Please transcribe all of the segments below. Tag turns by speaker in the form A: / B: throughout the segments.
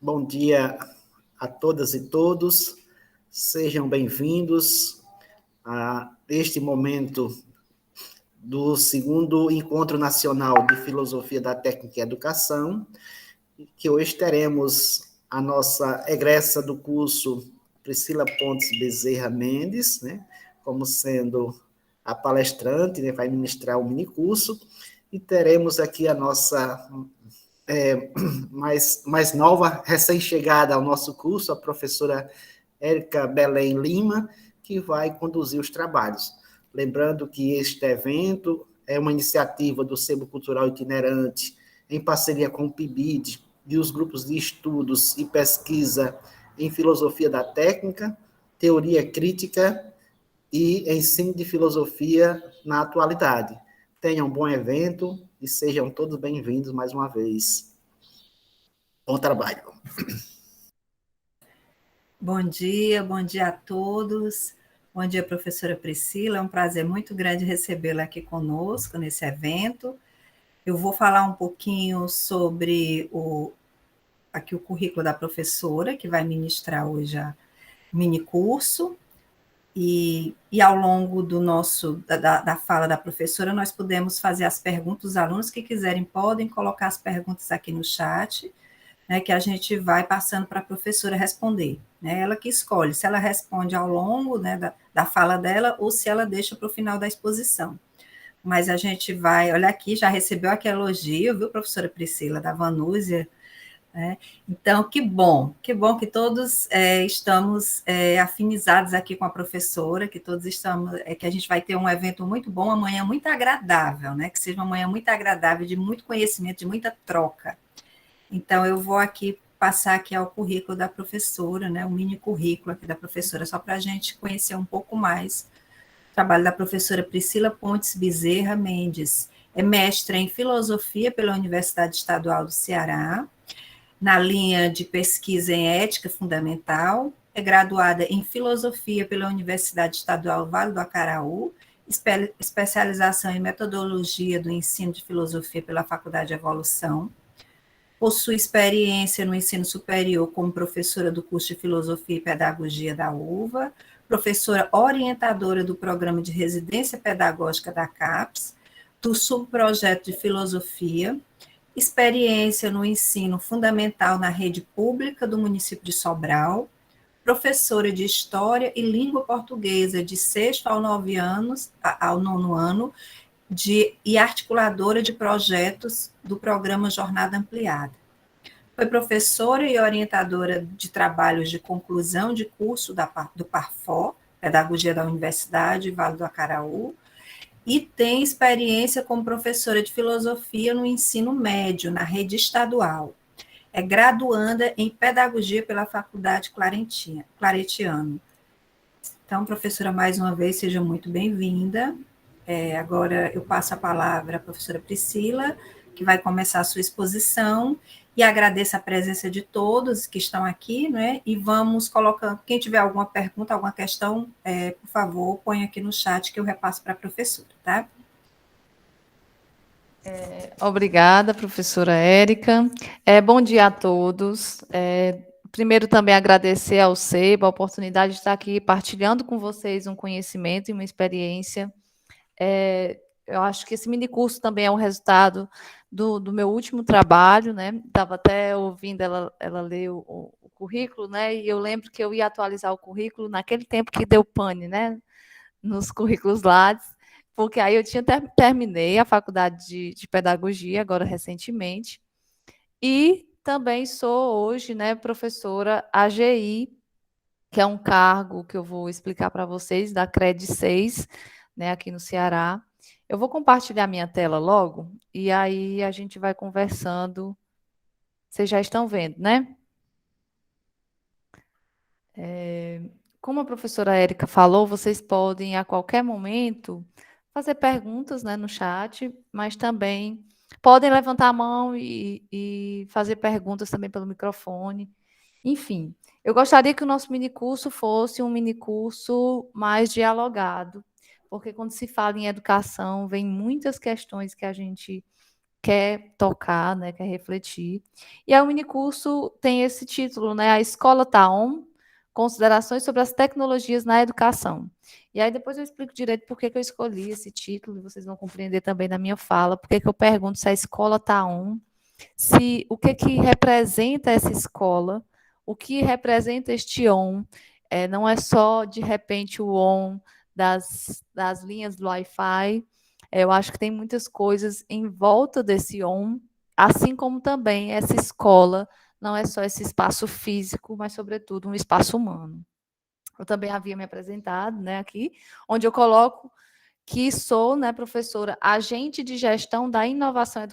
A: Bom dia a todas e todos. Sejam bem-vindos a este momento do segundo Encontro Nacional de Filosofia da Técnica e Educação, que hoje teremos a nossa egressa do curso Priscila Pontes Bezerra Mendes, né, como sendo a palestrante, né, vai ministrar o minicurso, e teremos aqui a nossa mais nova, recém-chegada ao nosso curso, a professora Érica Belém Lima, que vai conduzir os trabalhos. Lembrando que este evento é uma iniciativa do Sebo Cultural Itinerante, em parceria com o PIBID, e os grupos de estudos e pesquisa em filosofia da técnica, teoria crítica e ensino de filosofia na atualidade. Tenham um bom evento e sejam todos bem-vindos mais uma vez. Bom trabalho.
B: Bom dia a todos. Bom dia, professora Priscila. É um prazer muito grande recebê-la aqui conosco nesse evento. Eu vou falar um pouquinho sobre o currículo da professora, que vai ministrar hoje o minicurso. E ao longo da fala da professora, nós podemos fazer as perguntas. Os alunos que quiserem podem colocar as perguntas aqui no chat, né, que a gente vai passando para a professora responder. Né, ela que escolhe se ela responde ao longo, né, da fala dela ou se ela deixa para o final da exposição. Mas a gente vai, olha aqui, já recebeu aquele elogio, viu, professora Priscila, da Vanúzia, né? Então, que bom que todos estamos afinizados aqui com a professora, que todos estamos, que a gente vai ter um evento muito bom, uma manhã muito agradável, né? Que seja uma manhã muito agradável, de muito conhecimento, de muita troca. Então, eu vou aqui passar aqui ao currículo da professora, né? Um mini currículo aqui da professora, só para a gente conhecer um pouco mais o trabalho da professora Priscila Pontes Bezerra Mendes. É mestra em filosofia pela Universidade Estadual do Ceará, na linha de pesquisa em ética fundamental, é graduada em filosofia pela Universidade Estadual Vale do Acaraú, especialização em metodologia do ensino de filosofia pela Faculdade de Evolução, possui experiência no ensino superior como professora do curso de Filosofia e Pedagogia da UVA, professora orientadora do programa de residência pedagógica da CAPES, do subprojeto de filosofia, experiência no ensino fundamental na rede pública do município de Sobral, professora de História e Língua Portuguesa de 6º ao 9º ano, e articuladora de projetos do programa Jornada Ampliada. Foi professora e orientadora de trabalhos de conclusão de curso do PARFO, Pedagogia da Universidade Vale do Acaraú, e tem experiência como professora de filosofia no ensino médio, na rede estadual. É graduanda em pedagogia pela Faculdade Claretiano. Então, professora, mais uma vez, seja muito bem-vinda. Agora eu passo a palavra à professora Priscila, que vai começar a sua exposição, e agradeço a presença de todos que estão aqui, né? E vamos colocando, quem tiver alguma pergunta, alguma questão, por favor, põe aqui no chat que eu repasso para a professora, tá?
C: Obrigada, professora Érica. Bom dia a todos. Primeiro, também agradecer ao SEBA a oportunidade de estar aqui partilhando com vocês um conhecimento e uma experiência. Eu acho que esse minicurso também é um resultado do meu último trabalho, né? Estava até ouvindo ela ler o currículo, né? E eu lembro que eu ia atualizar o currículo naquele tempo que deu pane, né? Nos currículos Lattes, porque aí eu terminei a faculdade de pedagogia, agora recentemente, e também sou hoje, né, professora AGI, que é um cargo que eu vou explicar para vocês, da CRED 6, né, aqui no Ceará. Eu vou compartilhar minha tela logo, e aí a gente vai conversando. Vocês já estão vendo, né? Como a professora Érica falou, vocês podem, a qualquer momento, fazer perguntas, né, no chat, mas também podem levantar a mão e fazer perguntas também pelo microfone. Enfim, eu gostaria que o nosso minicurso fosse um minicurso mais dialogado, porque quando se fala em educação, vem muitas questões que a gente quer tocar, né, quer refletir. E aí o minicurso tem esse título, né, A Escola Tá On, Considerações sobre as Tecnologias na Educação. E aí depois eu explico direito por que eu escolhi esse título, e vocês vão compreender também na minha fala, por que eu pergunto se a escola está on, se o que representa essa escola, o que representa este on. Não é só, de repente, o on das linhas do Wi-Fi. Eu acho que tem muitas coisas em volta desse on, assim como também essa escola não é só esse espaço físico, mas, sobretudo, um espaço humano. Eu também havia me apresentado, né, aqui, onde eu coloco que sou, né, professora, agente de gestão da inovação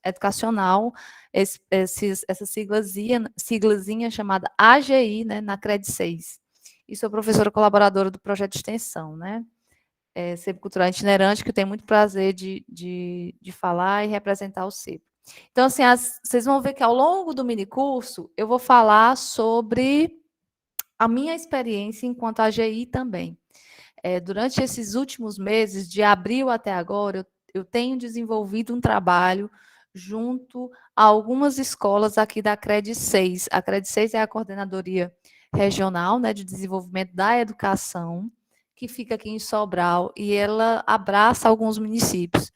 C: educacional, essa siglazinha chamada AGI, né, na CRED 6. E sou professora colaboradora do projeto de extensão, né, CEP Cultural Itinerante, que eu tenho muito prazer de falar e representar o CEP. Então, assim, vocês vão ver que ao longo do minicurso, eu vou falar sobre a minha experiência enquanto AGI também. Durante esses últimos meses, de abril até agora, eu tenho desenvolvido um trabalho junto a algumas escolas aqui da CRED 6. A CRED 6 é a Coordenadoria Regional, né, de Desenvolvimento da Educação, que fica aqui em Sobral, e ela abraça alguns municípios,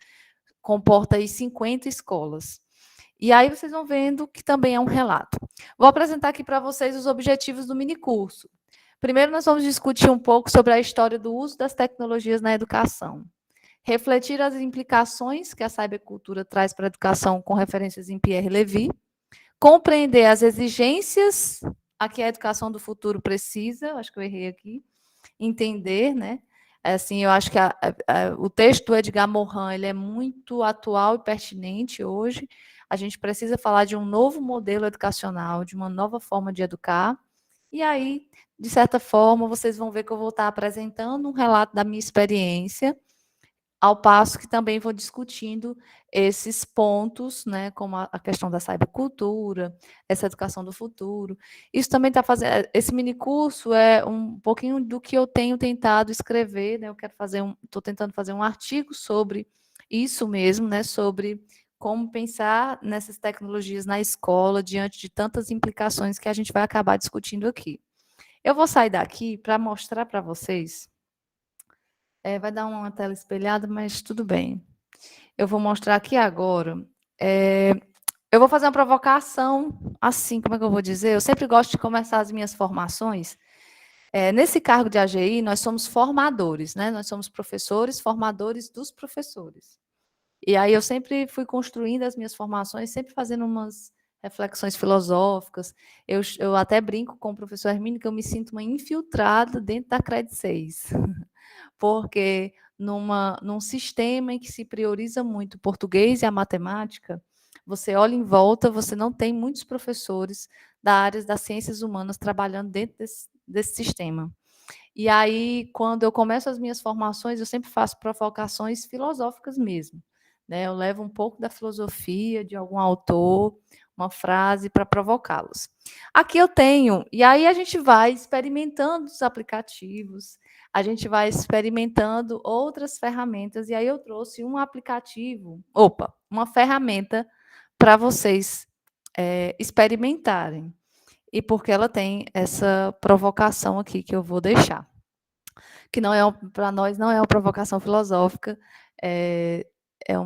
C: comporta aí 50 escolas. E aí vocês vão vendo que também é um relato. Vou apresentar aqui para vocês os objetivos do minicurso. Primeiro, nós vamos discutir um pouco sobre a história do uso das tecnologias na educação. Refletir as implicações que a cybercultura traz para a educação com referências em Pierre Levy. Compreender as exigências a que a educação do futuro precisa, acho que eu errei aqui, entender, né? Assim, eu acho que o texto do Edgar Morin ele é muito atual e pertinente hoje. A gente precisa falar de um novo modelo educacional, de uma nova forma de educar. E aí, de certa forma, vocês vão ver que eu vou estar apresentando um relato da minha experiência, ao passo que também vou discutindo esses pontos, né, como a questão da cybercultura, essa educação do futuro. Isso também está fazendo. Esse minicurso é um pouquinho do que eu tenho tentado escrever, né? Eu quero estou tentando fazer um artigo sobre isso mesmo, né? Sobre como pensar nessas tecnologias na escola, diante de tantas implicações que a gente vai acabar discutindo aqui. Eu vou sair daqui para mostrar para vocês. Vai dar uma tela espelhada, mas tudo bem. Eu vou mostrar aqui agora. Eu vou fazer uma provocação, assim, como é que eu vou dizer? Eu sempre gosto de começar as minhas formações. Nesse cargo de AGI, nós somos formadores, né? Nós somos professores, formadores dos professores. E aí eu sempre fui construindo as minhas formações, sempre fazendo umas reflexões filosóficas. Eu até brinco com o professor Hermínio que eu me sinto uma infiltrada dentro da CRED 6. Porque num sistema em que se prioriza muito o português e a matemática, você olha em volta, você não tem muitos professores da área das ciências humanas trabalhando dentro desse sistema. E aí, quando eu começo as minhas formações, eu sempre faço provocações filosóficas mesmo, né? Eu levo um pouco da filosofia de algum autor, uma frase para provocá-los. Aqui eu tenho, e aí a gente vai experimentando os aplicativos, a gente vai experimentando outras ferramentas, e aí eu trouxe um aplicativo, uma ferramenta para vocês experimentarem. E porque ela tem essa provocação aqui que eu vou deixar. Que não é, para nós, não é uma provocação filosófica, eu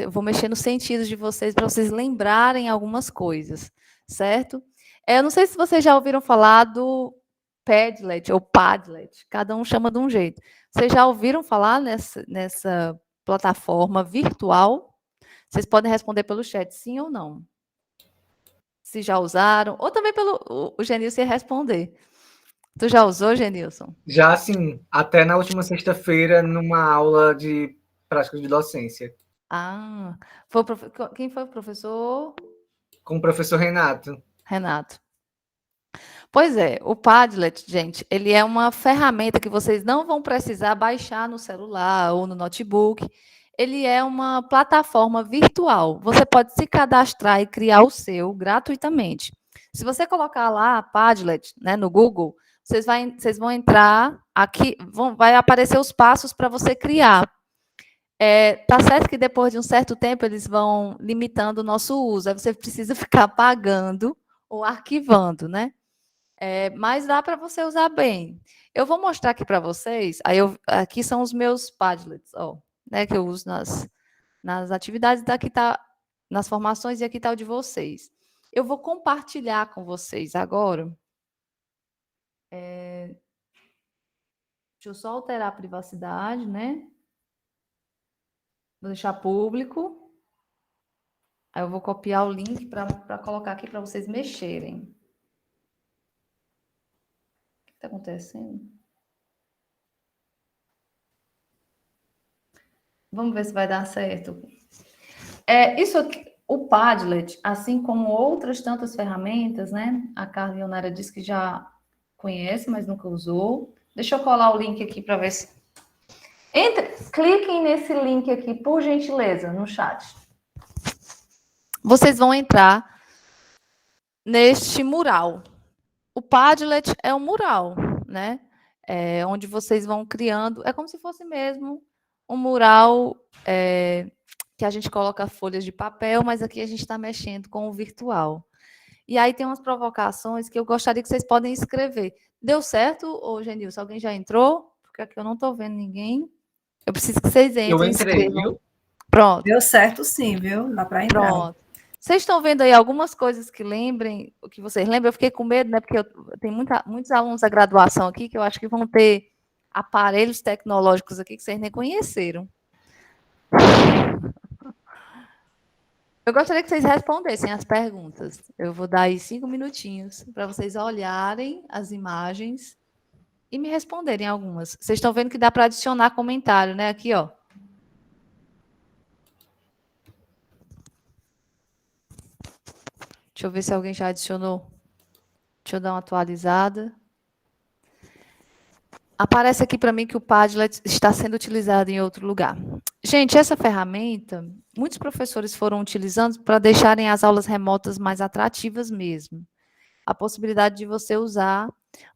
C: vou mexer nos sentidos de vocês para vocês lembrarem algumas coisas, certo? Eu não sei se vocês já ouviram falar do Padlet ou Padlet, cada um chama de um jeito. Vocês já ouviram falar nessa plataforma virtual? Vocês podem responder pelo chat, sim ou não. Se já usaram, ou também o Genilson ia responder. Tu já usou, Genilson?
D: Já, sim, até na última sexta-feira, numa aula de prática de docência.
C: Quem foi o professor?
D: Com o professor Renato.
C: Renato. Pois é, o Padlet, gente, ele é uma ferramenta que vocês não vão precisar baixar no celular ou no notebook. Ele é uma plataforma virtual. Você pode se cadastrar e criar o seu gratuitamente. Se você colocar lá Padlet, né, no Google, vocês vão entrar aqui, vai aparecer os passos para você criar. Tá certo que depois de um certo tempo eles vão limitando o nosso uso, aí você precisa ficar apagando ou arquivando, né? Mas dá para você usar bem. Eu vou mostrar aqui para vocês, aqui são os meus Padlets, ó, né, que eu uso nas atividades, daqui tá nas formações e aqui tá o de vocês. Eu vou compartilhar com vocês agora. Deixa eu só alterar a privacidade, né? Vou deixar público. Aí eu vou copiar o link para colocar aqui para vocês mexerem. O que está acontecendo? Vamos ver se vai dar certo. Isso aqui, o Padlet, assim como outras tantas ferramentas, né? A Carla Leonara disse que já conhece, mas nunca usou. Deixa eu colar o link aqui para ver se... Cliquem nesse link aqui, por gentileza, no chat. Vocês vão entrar neste mural. O Padlet é um mural, né? Onde vocês vão criando, é como se fosse mesmo um mural que a gente coloca folhas de papel, mas aqui a gente está mexendo com o virtual. E aí tem umas provocações que eu gostaria que vocês podem escrever. Deu certo, ô Genilson? Alguém já entrou? Porque aqui eu não estou vendo ninguém. Eu preciso que vocês entrem.
D: Eu entrei, viu?
C: Pronto.
B: Deu certo sim, viu? Dá para entrar.
C: Pronto. Vocês estão vendo aí algumas coisas que lembrem, o que vocês lembram? Eu fiquei com medo, né? Porque tem muitos alunos da graduação aqui que eu acho que vão ter aparelhos tecnológicos aqui que vocês nem conheceram. Eu gostaria que vocês respondessem as perguntas. Eu vou dar aí 5 minutinhos para vocês olharem as imagens e me responderem algumas. Vocês estão vendo que dá para adicionar comentário, né? Aqui, ó. Deixa eu ver se alguém já adicionou. Deixa eu dar uma atualizada. Aparece aqui para mim que o Padlet está sendo utilizado em outro lugar. Gente, essa ferramenta, muitos professores foram utilizando para deixarem as aulas remotas mais atrativas mesmo. A possibilidade de você usar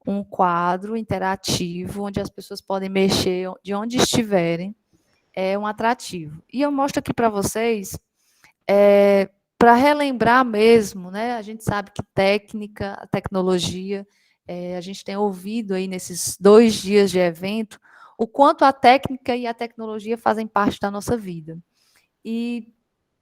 C: um quadro interativo, onde as pessoas podem mexer de onde estiverem, é um atrativo. E eu mostro aqui para vocês, para relembrar mesmo, né? A gente sabe que a tecnologia, a gente tem ouvido aí nesses 2 dias de evento, o quanto a técnica e a tecnologia fazem parte da nossa vida. E,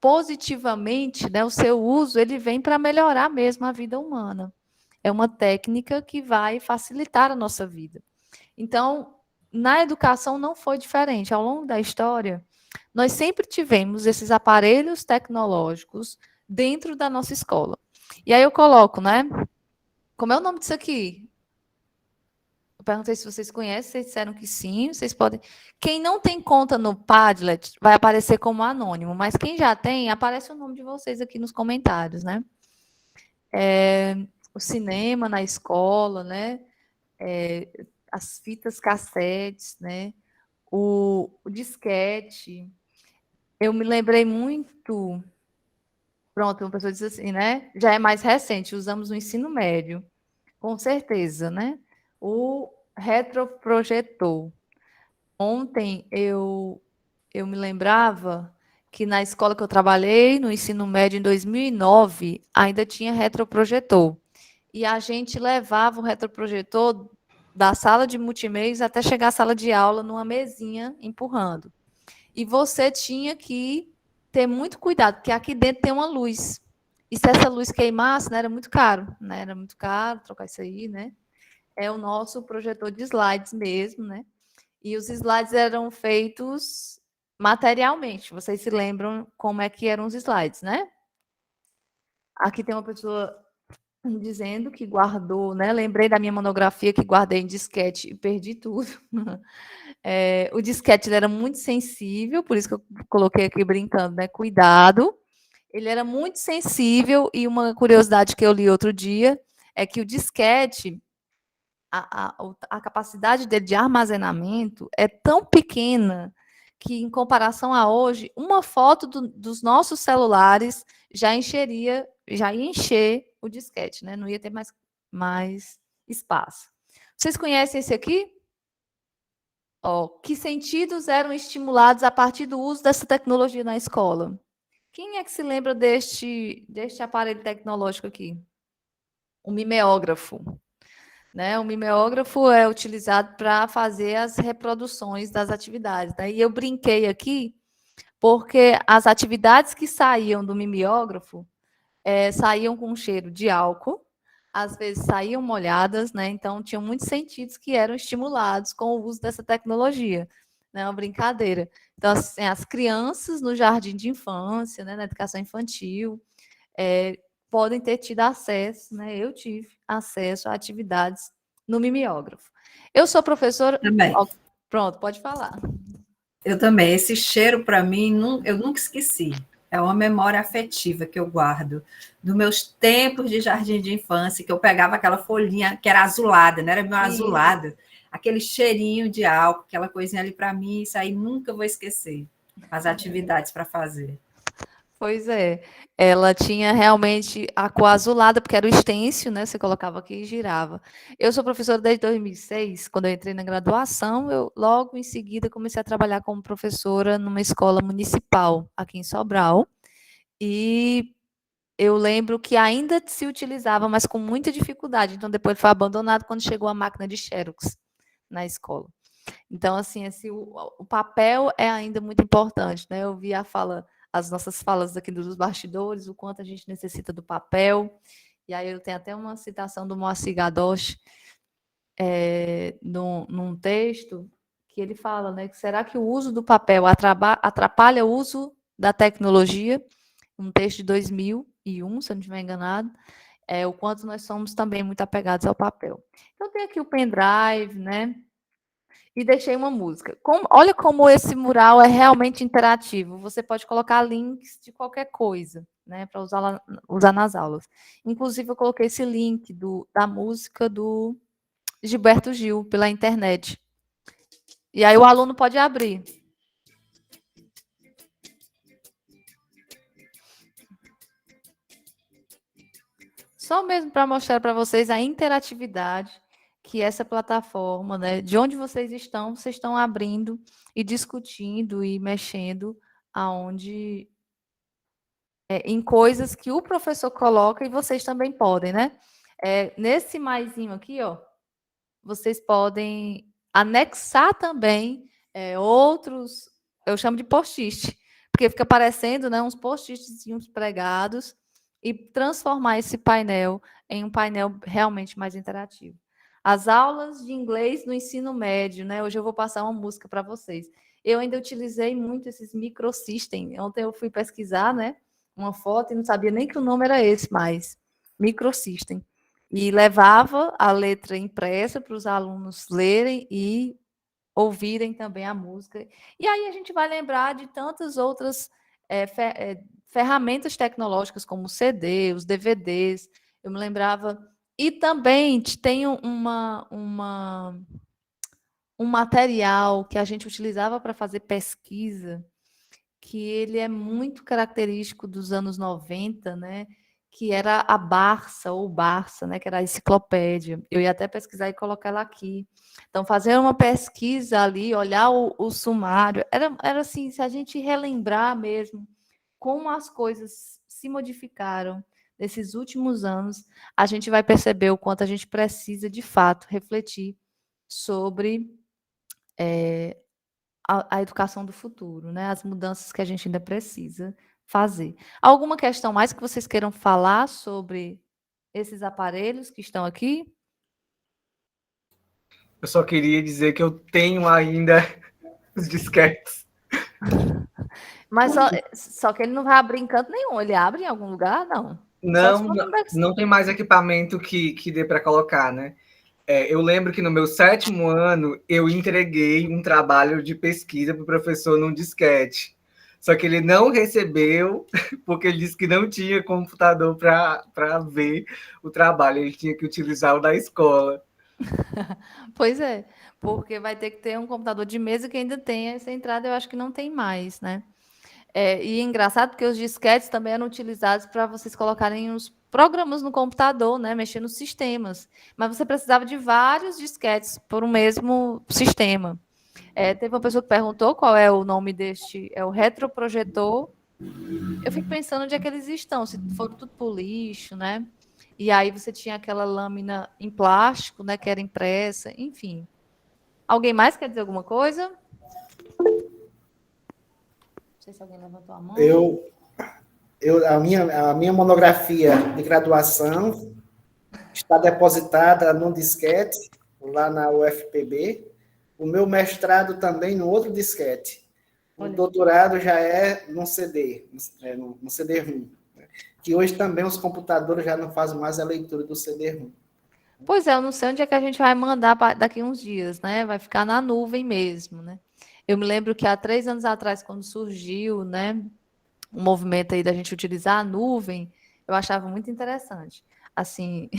C: positivamente, né, o seu uso, ele vem para melhorar mesmo a vida humana. É uma técnica que vai facilitar a nossa vida. Então, na educação não foi diferente. Ao longo da história, nós sempre tivemos esses aparelhos tecnológicos dentro da nossa escola. E aí eu coloco, né? Como é o nome disso aqui? Eu perguntei se vocês conhecem, vocês disseram que sim, vocês podem. Quem não tem conta no Padlet vai aparecer como anônimo, mas quem já tem, aparece o nome de vocês aqui nos comentários, né? O cinema na escola, né? As fitas cassetes, né? O disquete. Eu me lembrei muito. Pronto, uma pessoa disse assim, né? Já é mais recente, usamos no ensino médio, com certeza, né? O retroprojetor. Ontem eu me lembrava que na escola que eu trabalhei, no ensino médio em 2009, ainda tinha retroprojetor. E a gente levava o retroprojetor da sala de multimeios até chegar à sala de aula numa mesinha empurrando. E você tinha que ter muito cuidado, porque aqui dentro tem uma luz. E se essa luz queimasse, né, era muito caro, né? Era muito caro trocar isso aí, né? É o nosso projetor de slides mesmo, né? E os slides eram feitos materialmente. Vocês se lembram como é que eram os slides, né? Aqui tem uma pessoa dizendo que guardou, né? Lembrei da minha monografia que guardei em disquete e perdi tudo. O disquete ele era muito sensível, por isso que eu coloquei aqui brincando, né? Cuidado. Ele era muito sensível e uma curiosidade que eu li outro dia é que o disquete, a capacidade dele de armazenamento é tão pequena que, em comparação a hoje, uma foto dos nossos celulares já ia encher o disquete, né? Não ia ter mais espaço. Vocês conhecem esse aqui? Ó, que sentidos eram estimulados a partir do uso dessa tecnologia na escola? Quem é que se lembra deste aparelho tecnológico aqui? O mimeógrafo. Né? O mimeógrafo é utilizado para fazer as reproduções das atividades. Né? E eu brinquei aqui porque as atividades que saíam do mimeógrafo saíam com cheiro de álcool, às vezes saíam molhadas, né? Então tinham muitos sentidos que eram estimulados com o uso dessa tecnologia. Né? Uma brincadeira. Então, assim, as crianças no jardim de infância, né, na educação infantil, podem ter tido acesso, né? Eu tive acesso a atividades no mimeógrafo. Eu sou professora.
B: Também.
C: Pronto, pode falar.
B: Eu também. Esse cheiro, para mim, eu nunca esqueci. É uma memória afetiva que eu guardo dos meus tempos de jardim de infância, que eu pegava aquela folhinha que era azulada, não era meu azulada, aquele cheirinho de álcool, aquela coisinha ali para mim, isso aí nunca vou esquecer. As atividades para fazer.
C: Pois é, ela tinha realmente a cor azulada, porque era o estêncil, né? Você colocava aqui e girava. Eu sou professora desde 2006, quando eu entrei na graduação, eu logo em seguida comecei a trabalhar como professora numa escola municipal aqui em Sobral. E eu lembro que ainda se utilizava, mas com muita dificuldade. Então, depois foi abandonado quando chegou a máquina de Xerox na escola. Então, assim, o papel é ainda muito importante, né? Eu vi as nossas falas aqui dos bastidores, o quanto a gente necessita do papel. E aí eu tenho até uma citação do Moacir Gadosh, num texto, que ele fala, né? Que será que o uso do papel atrapalha o uso da tecnologia? Um texto de 2001, se eu não estiver enganado, o quanto nós somos também muito apegados ao papel. Então, tem aqui o pendrive, né? E deixei uma música. Olha como esse mural é realmente interativo. Você pode colocar links de qualquer coisa, né, para usar nas aulas. Inclusive, eu coloquei esse link da música do Gilberto Gil pela internet. E aí o aluno pode abrir. Só mesmo para mostrar para vocês a interatividade que essa plataforma, né, de onde vocês estão abrindo e discutindo e mexendo em coisas que o professor coloca e vocês também podem, né? Nesse maisinho aqui, ó, vocês podem anexar também outros, eu chamo de post-it, porque fica aparecendo, né, uns post-itzinhos pregados e transformar esse painel em um painel realmente mais interativo. As aulas de inglês no ensino médio, né? Hoje eu vou passar uma música para vocês. Eu ainda utilizei muito esses microsystem. Ontem eu fui pesquisar, né, uma foto e não sabia nem que o nome era esse mais, microsystem. E levava a letra impressa para os alunos lerem e ouvirem também a música. E aí a gente vai lembrar de tantas outras ferramentas tecnológicas, como o CD, os DVDs. Eu me lembrava. E também tem um material que a gente utilizava para fazer pesquisa, que ele é muito característico dos anos 90, né? Que era a Barça, ou Barça, né? Que era a enciclopédia. Eu ia até pesquisar e colocar ela aqui. Então, fazer uma pesquisa ali, olhar o sumário, era assim, se a gente relembrar mesmo como as coisas se modificaram nesses últimos anos, a gente vai perceber o quanto a gente precisa, de fato, refletir sobre a educação do futuro, né? As mudanças que a gente ainda precisa fazer. Alguma questão mais que vocês queiram falar sobre esses aparelhos que estão aqui?
D: Eu só queria dizer que eu tenho ainda os disquetes.
C: Mas só que ele não vai abrir em canto nenhum. Ele abre em algum lugar? Não.
D: Não tem mais equipamento que dê para colocar, né? Eu lembro que no meu 7º ano eu entreguei um trabalho de pesquisa para o professor num disquete. Só que ele não recebeu, porque ele disse que não tinha computador para ver o trabalho, ele tinha que utilizar o da escola.
C: Pois é, porque vai ter que ter um computador de mesa que ainda tem essa entrada, eu acho que não tem mais, né? E é engraçado porque os disquetes também eram utilizados para vocês colocarem os programas no computador, né? Mexer nos sistemas. Mas você precisava de vários disquetes por um mesmo sistema. Teve uma pessoa que perguntou qual é o nome deste, é o retroprojetor. Eu fico pensando onde é que eles estão, se foram tudo pro lixo, né? E aí você tinha aquela lâmina em plástico, né, que era impressa, enfim. Alguém mais quer dizer alguma coisa? Não sei se alguém levantou a mão.
A: A minha monografia de graduação está depositada num disquete, lá na UFPB. O meu mestrado também no outro disquete. O doutorado já é num CD, no CD-ROM. Que hoje também os computadores já não fazem mais a leitura do CD-ROM.
C: Pois é, eu não sei onde é que a gente vai mandar daqui uns dias, né? Vai ficar na nuvem mesmo, né? Eu me lembro que há 3 anos atrás, quando surgiu, né, o movimento aí da gente utilizar a nuvem, eu achava muito interessante. Assim,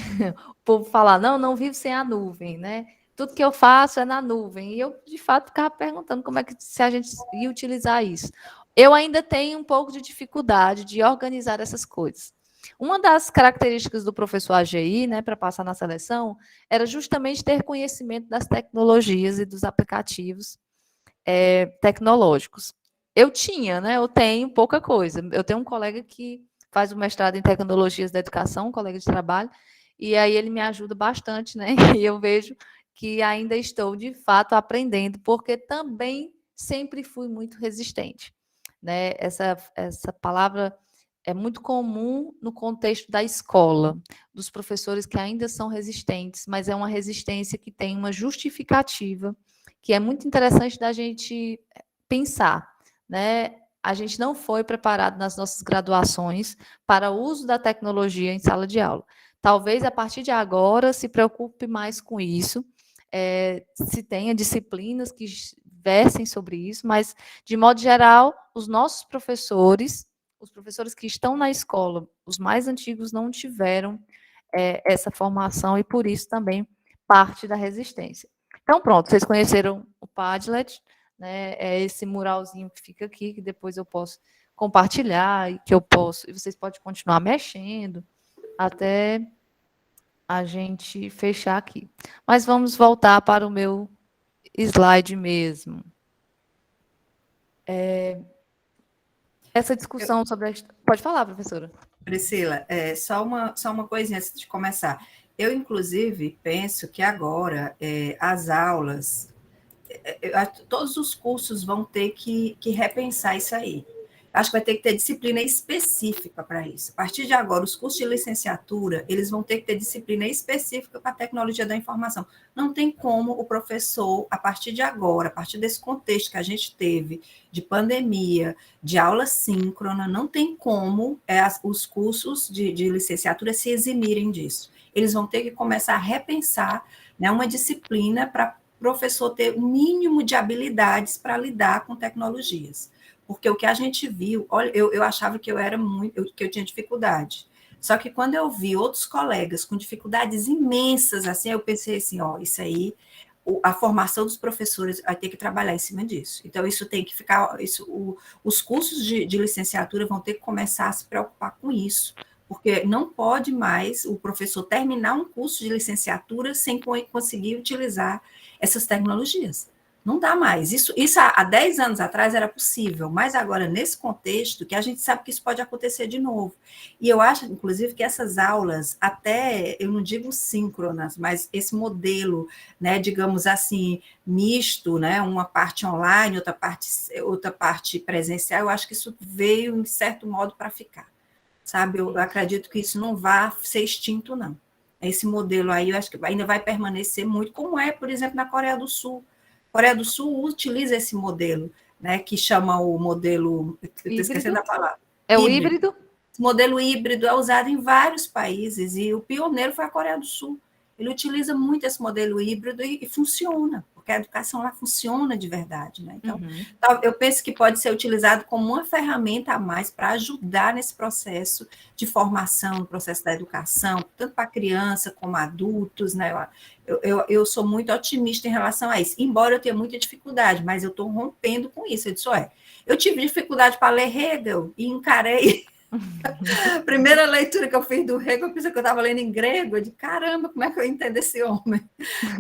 C: o povo falar, não vivo sem a nuvem, né? Tudo que eu faço é na nuvem. E eu, de fato, ficava perguntando como é que se a gente ia utilizar isso. Eu ainda tenho um pouco de dificuldade de organizar essas coisas. Uma das características do professor AGI, né, para passar na seleção, era justamente ter conhecimento das tecnologias e dos aplicativos tecnológicos. Eu tinha, né? Eu tenho pouca coisa. Eu tenho um colega que faz o mestrado em tecnologias da educação, um colega de trabalho, e aí ele me ajuda bastante, né? E eu vejo que ainda estou, de fato, aprendendo, porque também sempre fui muito resistente, né? Essa palavra é muito comum no contexto da escola, dos professores que ainda são resistentes, mas é uma resistência que tem uma justificativa, que é muito interessante da gente pensar, né? A gente não foi preparado nas nossas graduações para o uso da tecnologia em sala de aula. Talvez a partir de agora se preocupe mais com isso, se tenha disciplinas que versem sobre isso, mas, de modo geral, os nossos professores, os professores que estão na escola, os mais antigos, não tiveram essa formação e, por isso, também parte da resistência. Então, pronto, vocês conheceram o Padlet, né? É esse muralzinho que fica aqui, que depois eu posso compartilhar e vocês podem continuar mexendo até a gente fechar aqui. Mas vamos voltar para o meu slide mesmo. Essa discussão sobre Pode falar, professora.
B: Priscila, só uma coisinha antes de começar. Eu, inclusive, penso que agora as aulas, todos os cursos vão ter que repensar isso aí. Acho que vai ter que ter disciplina específica para isso. A partir de agora, os cursos de licenciatura, eles vão ter que ter disciplina específica para a tecnologia da informação. Não tem como o professor, a partir de agora, a partir desse contexto que a gente teve, de pandemia, de aula síncrona, não tem como os cursos de licenciatura se eximirem disso. Eles vão ter que começar a repensar, né, uma disciplina para o professor ter o mínimo de habilidades para lidar com tecnologias. Porque o que a gente viu, olha, eu achava que que eu tinha dificuldade. Só que quando eu vi outros colegas com dificuldades imensas, assim, eu pensei assim, isso aí, a formação dos professores vai ter que trabalhar em cima disso. Então, isso tem que ficar, os cursos de licenciatura vão ter que começar a se preocupar com isso, porque não pode mais o professor terminar um curso de licenciatura sem conseguir utilizar essas tecnologias. Não dá mais. Isso há 10 anos atrás era possível, mas agora, nesse contexto, que a gente sabe que isso pode acontecer de novo. E eu acho, inclusive, que essas aulas, até, eu não digo síncronas, mas esse modelo, né, digamos assim, misto, né, uma parte online, outra parte presencial, eu acho que isso veio, em certo modo, para ficar. Sabe? Eu acredito que isso não vai ser extinto, não. Esse modelo aí, eu acho que ainda vai permanecer muito, como é, por exemplo, na Coreia do Sul. A Coreia do Sul utiliza esse modelo, né, que chama o modelo... Estou esquecendo a palavra.
C: É o híbrido?
B: Esse modelo híbrido é usado em vários países, e o pioneiro foi a Coreia do Sul. Ele utiliza muito esse modelo híbrido e funciona, porque a educação lá funciona de verdade, né? Então, eu penso que pode ser utilizado como uma ferramenta a mais para ajudar nesse processo de formação, no processo da educação, tanto para criança como adultos, né? Eu sou muito otimista em relação a isso, embora eu tenha muita dificuldade, mas eu estou rompendo com isso. Eu disse, eu tive dificuldade para ler Hegel e encarei A primeira leitura que eu fiz do Hegel, eu pensei que eu estava lendo em grego, eu disse, caramba, como é que eu entendo esse homem?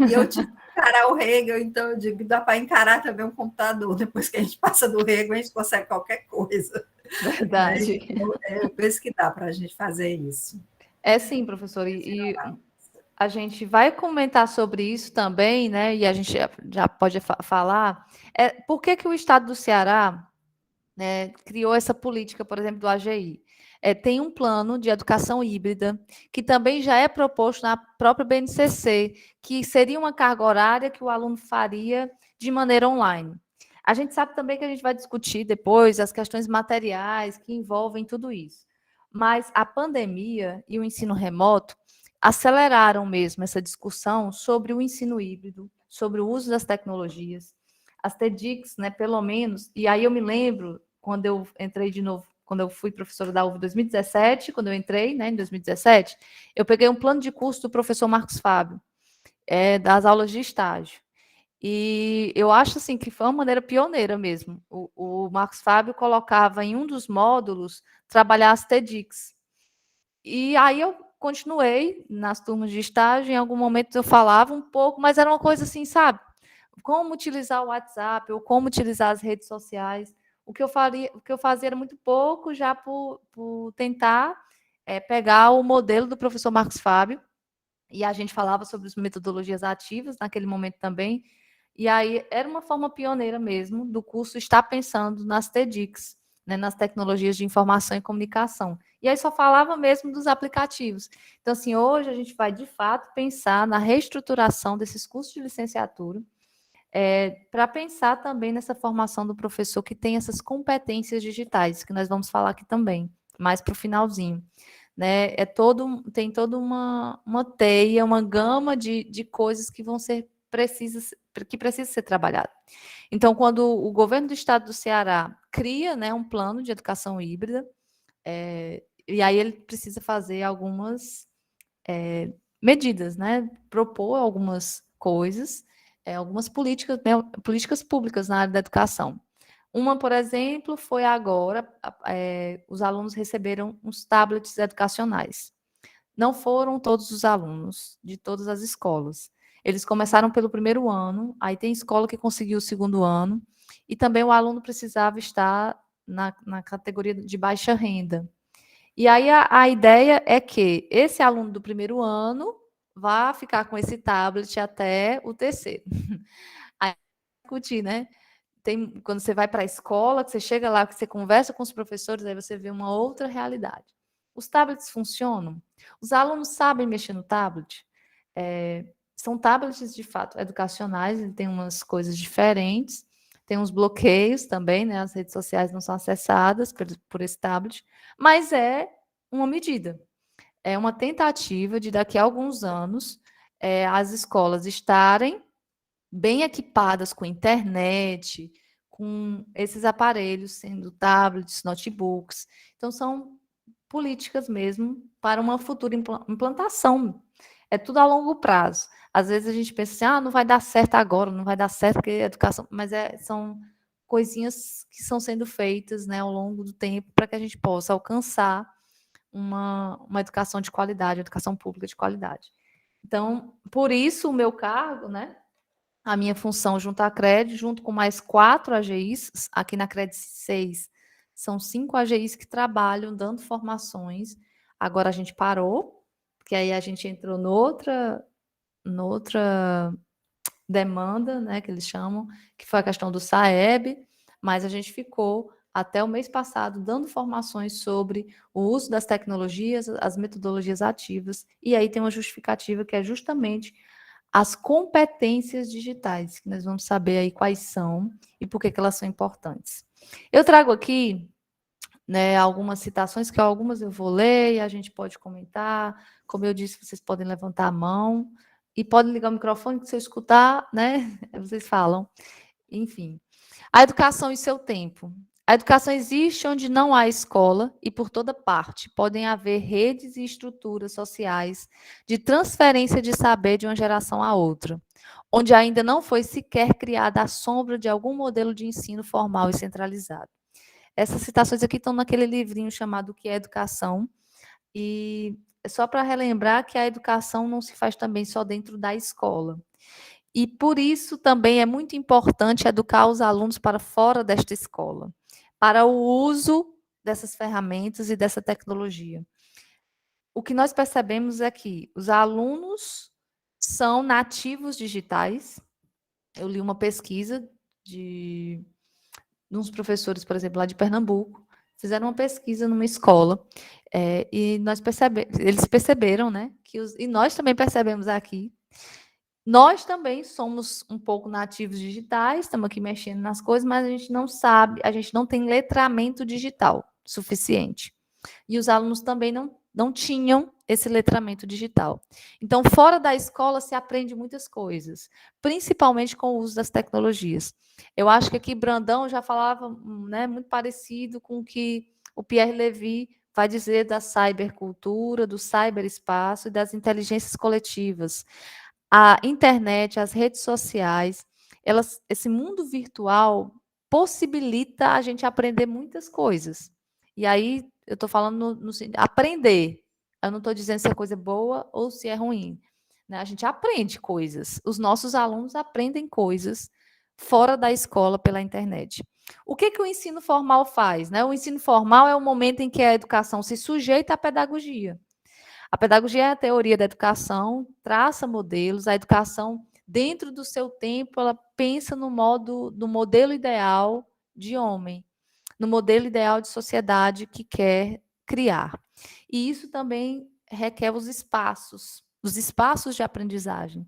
B: E eu tive que encarar o Hegel, então eu digo, dá para encarar também um computador, depois que a gente passa do Hegel, a gente consegue qualquer coisa.
C: Verdade.
B: Então, eu penso que dá para a gente fazer isso.
C: É sim, professor, e a gente vai comentar sobre isso também, né? E a gente já pode falar. Por que o Estado do Ceará, né, criou essa política, por exemplo, do AGI? Tem um plano de educação híbrida, que também já é proposto na própria BNCC, que seria uma carga horária que o aluno faria de maneira online. A gente sabe também que a gente vai discutir depois as questões materiais que envolvem tudo isso. Mas a pandemia e o ensino remoto aceleraram mesmo essa discussão sobre o ensino híbrido, sobre o uso das tecnologias. As TEDx, né, pelo menos, e aí eu me lembro, quando eu entrei de novo, quando eu fui professora da UF em 2017, quando eu entrei, né, em 2017, eu peguei um plano de curso do professor Marcos Fábio, das aulas de estágio. E eu acho assim que foi uma maneira pioneira mesmo. O Marcos Fábio colocava em um dos módulos trabalhar as TEDx. E aí eu continuei nas turmas de estágio, em algum momento eu falava um pouco, mas era uma coisa assim, sabe? Como utilizar o WhatsApp ou como utilizar as redes sociais. O que eu fazia era muito pouco, já por tentar pegar o modelo do professor Marcos Fábio, e a gente falava sobre as metodologias ativas naquele momento também. E aí era uma forma pioneira mesmo do curso estar pensando nas TEDx, né, nas tecnologias de informação e comunicação. E aí só falava mesmo dos aplicativos. Então, assim, hoje a gente vai, de fato, pensar na reestruturação desses cursos de licenciatura, para pensar também nessa formação do professor que tem essas competências digitais, que nós vamos falar aqui também, mais para o finalzinho. Né? Tem toda uma teia, uma gama de coisas que vão ser que precisa ser trabalhada. Então, quando o governo do estado do Ceará cria, né, um plano de educação híbrida, e aí ele precisa fazer algumas medidas, né? Propor algumas coisas, algumas políticas, né, políticas públicas na área da educação. Uma, por exemplo, foi agora, os alunos receberam uns tablets educacionais. Não foram todos os alunos de todas as escolas. Eles começaram pelo primeiro ano, aí tem escola que conseguiu o segundo ano, e também o aluno precisava estar na categoria de baixa renda. E aí a ideia é que esse aluno do primeiro ano vá ficar com esse tablet até o terceiro. Aí discutir, né? Quando você vai para a escola, que você chega lá, que você conversa com os professores, aí você vê uma outra realidade. Os tablets funcionam? Os alunos sabem mexer no tablet? São tablets, de fato, educacionais, tem umas coisas diferentes, tem uns bloqueios também, né? As redes sociais não são acessadas por esse tablet, mas é uma medida. É uma tentativa de, daqui a alguns anos, as escolas estarem bem equipadas com internet, com esses aparelhos, sendo tablets, notebooks. Então, são políticas mesmo para uma futura implantação. É tudo a longo prazo. Às vezes a gente pensa assim, não vai dar certo agora, não vai dar certo porque a educação... Mas são coisinhas que estão sendo feitas, né, ao longo do tempo para que a gente possa alcançar uma educação de qualidade, uma educação pública de qualidade. Então, por isso o meu cargo, né, a minha função junto à CRED, junto com mais 4 AGIs, aqui na CRED 6, são 5 AGIs que trabalham dando formações. Agora a gente parou, porque aí a gente entrou noutra demanda, né, que eles chamam, que foi a questão do SAEB, mas a gente ficou até o mês passado dando formações sobre o uso das tecnologias, as metodologias ativas, e aí tem uma justificativa que é justamente as competências digitais, que nós vamos saber aí quais são e por que elas são importantes. Eu trago aqui, né, algumas citações, que algumas eu vou ler e a gente pode comentar. Como eu disse, vocês podem levantar a mão e podem ligar o microfone, que se eu escutar, né, vocês falam. Enfim. A educação e seu tempo. A educação existe onde não há escola e por toda parte podem haver redes e estruturas sociais de transferência de saber de uma geração a outra, onde ainda não foi sequer criada a sombra de algum modelo de ensino formal e centralizado. Essas citações aqui estão naquele livrinho chamado O que é Educação, e é só para relembrar que a educação não se faz também só dentro da escola. E por isso também é muito importante educar os alunos para fora desta escola, para o uso dessas ferramentas e dessa tecnologia. O que nós percebemos é que os alunos são nativos digitais. Eu li uma pesquisa de uns professores, por exemplo, lá de Pernambuco, fizeram uma pesquisa numa escola, e eles perceberam, né, e nós também percebemos aqui, nós também somos um pouco nativos digitais, estamos aqui mexendo nas coisas, mas a gente não sabe, a gente não tem letramento digital suficiente. E os alunos também não tinham esse letramento digital. Então, fora da escola se aprende muitas coisas, principalmente com o uso das tecnologias. Eu acho que aqui Brandão já falava, né, muito parecido com o que o Pierre Levy vai dizer da cybercultura, do cyberespaço e das inteligências coletivas. A internet, as redes sociais, esse mundo virtual possibilita a gente aprender muitas coisas. E aí, eu estou falando no aprender. Eu não estou dizendo se é coisa boa ou se é ruim. Né? A gente aprende coisas. Os nossos alunos aprendem coisas fora da escola pela internet. O que o ensino formal faz? Né? O ensino formal é o momento em que a educação se sujeita à pedagogia. A pedagogia é a teoria da educação, traça modelos, a educação, dentro do seu tempo, ela pensa no modelo ideal de homem, no modelo ideal de sociedade que quer criar. E isso também requer os espaços de aprendizagem.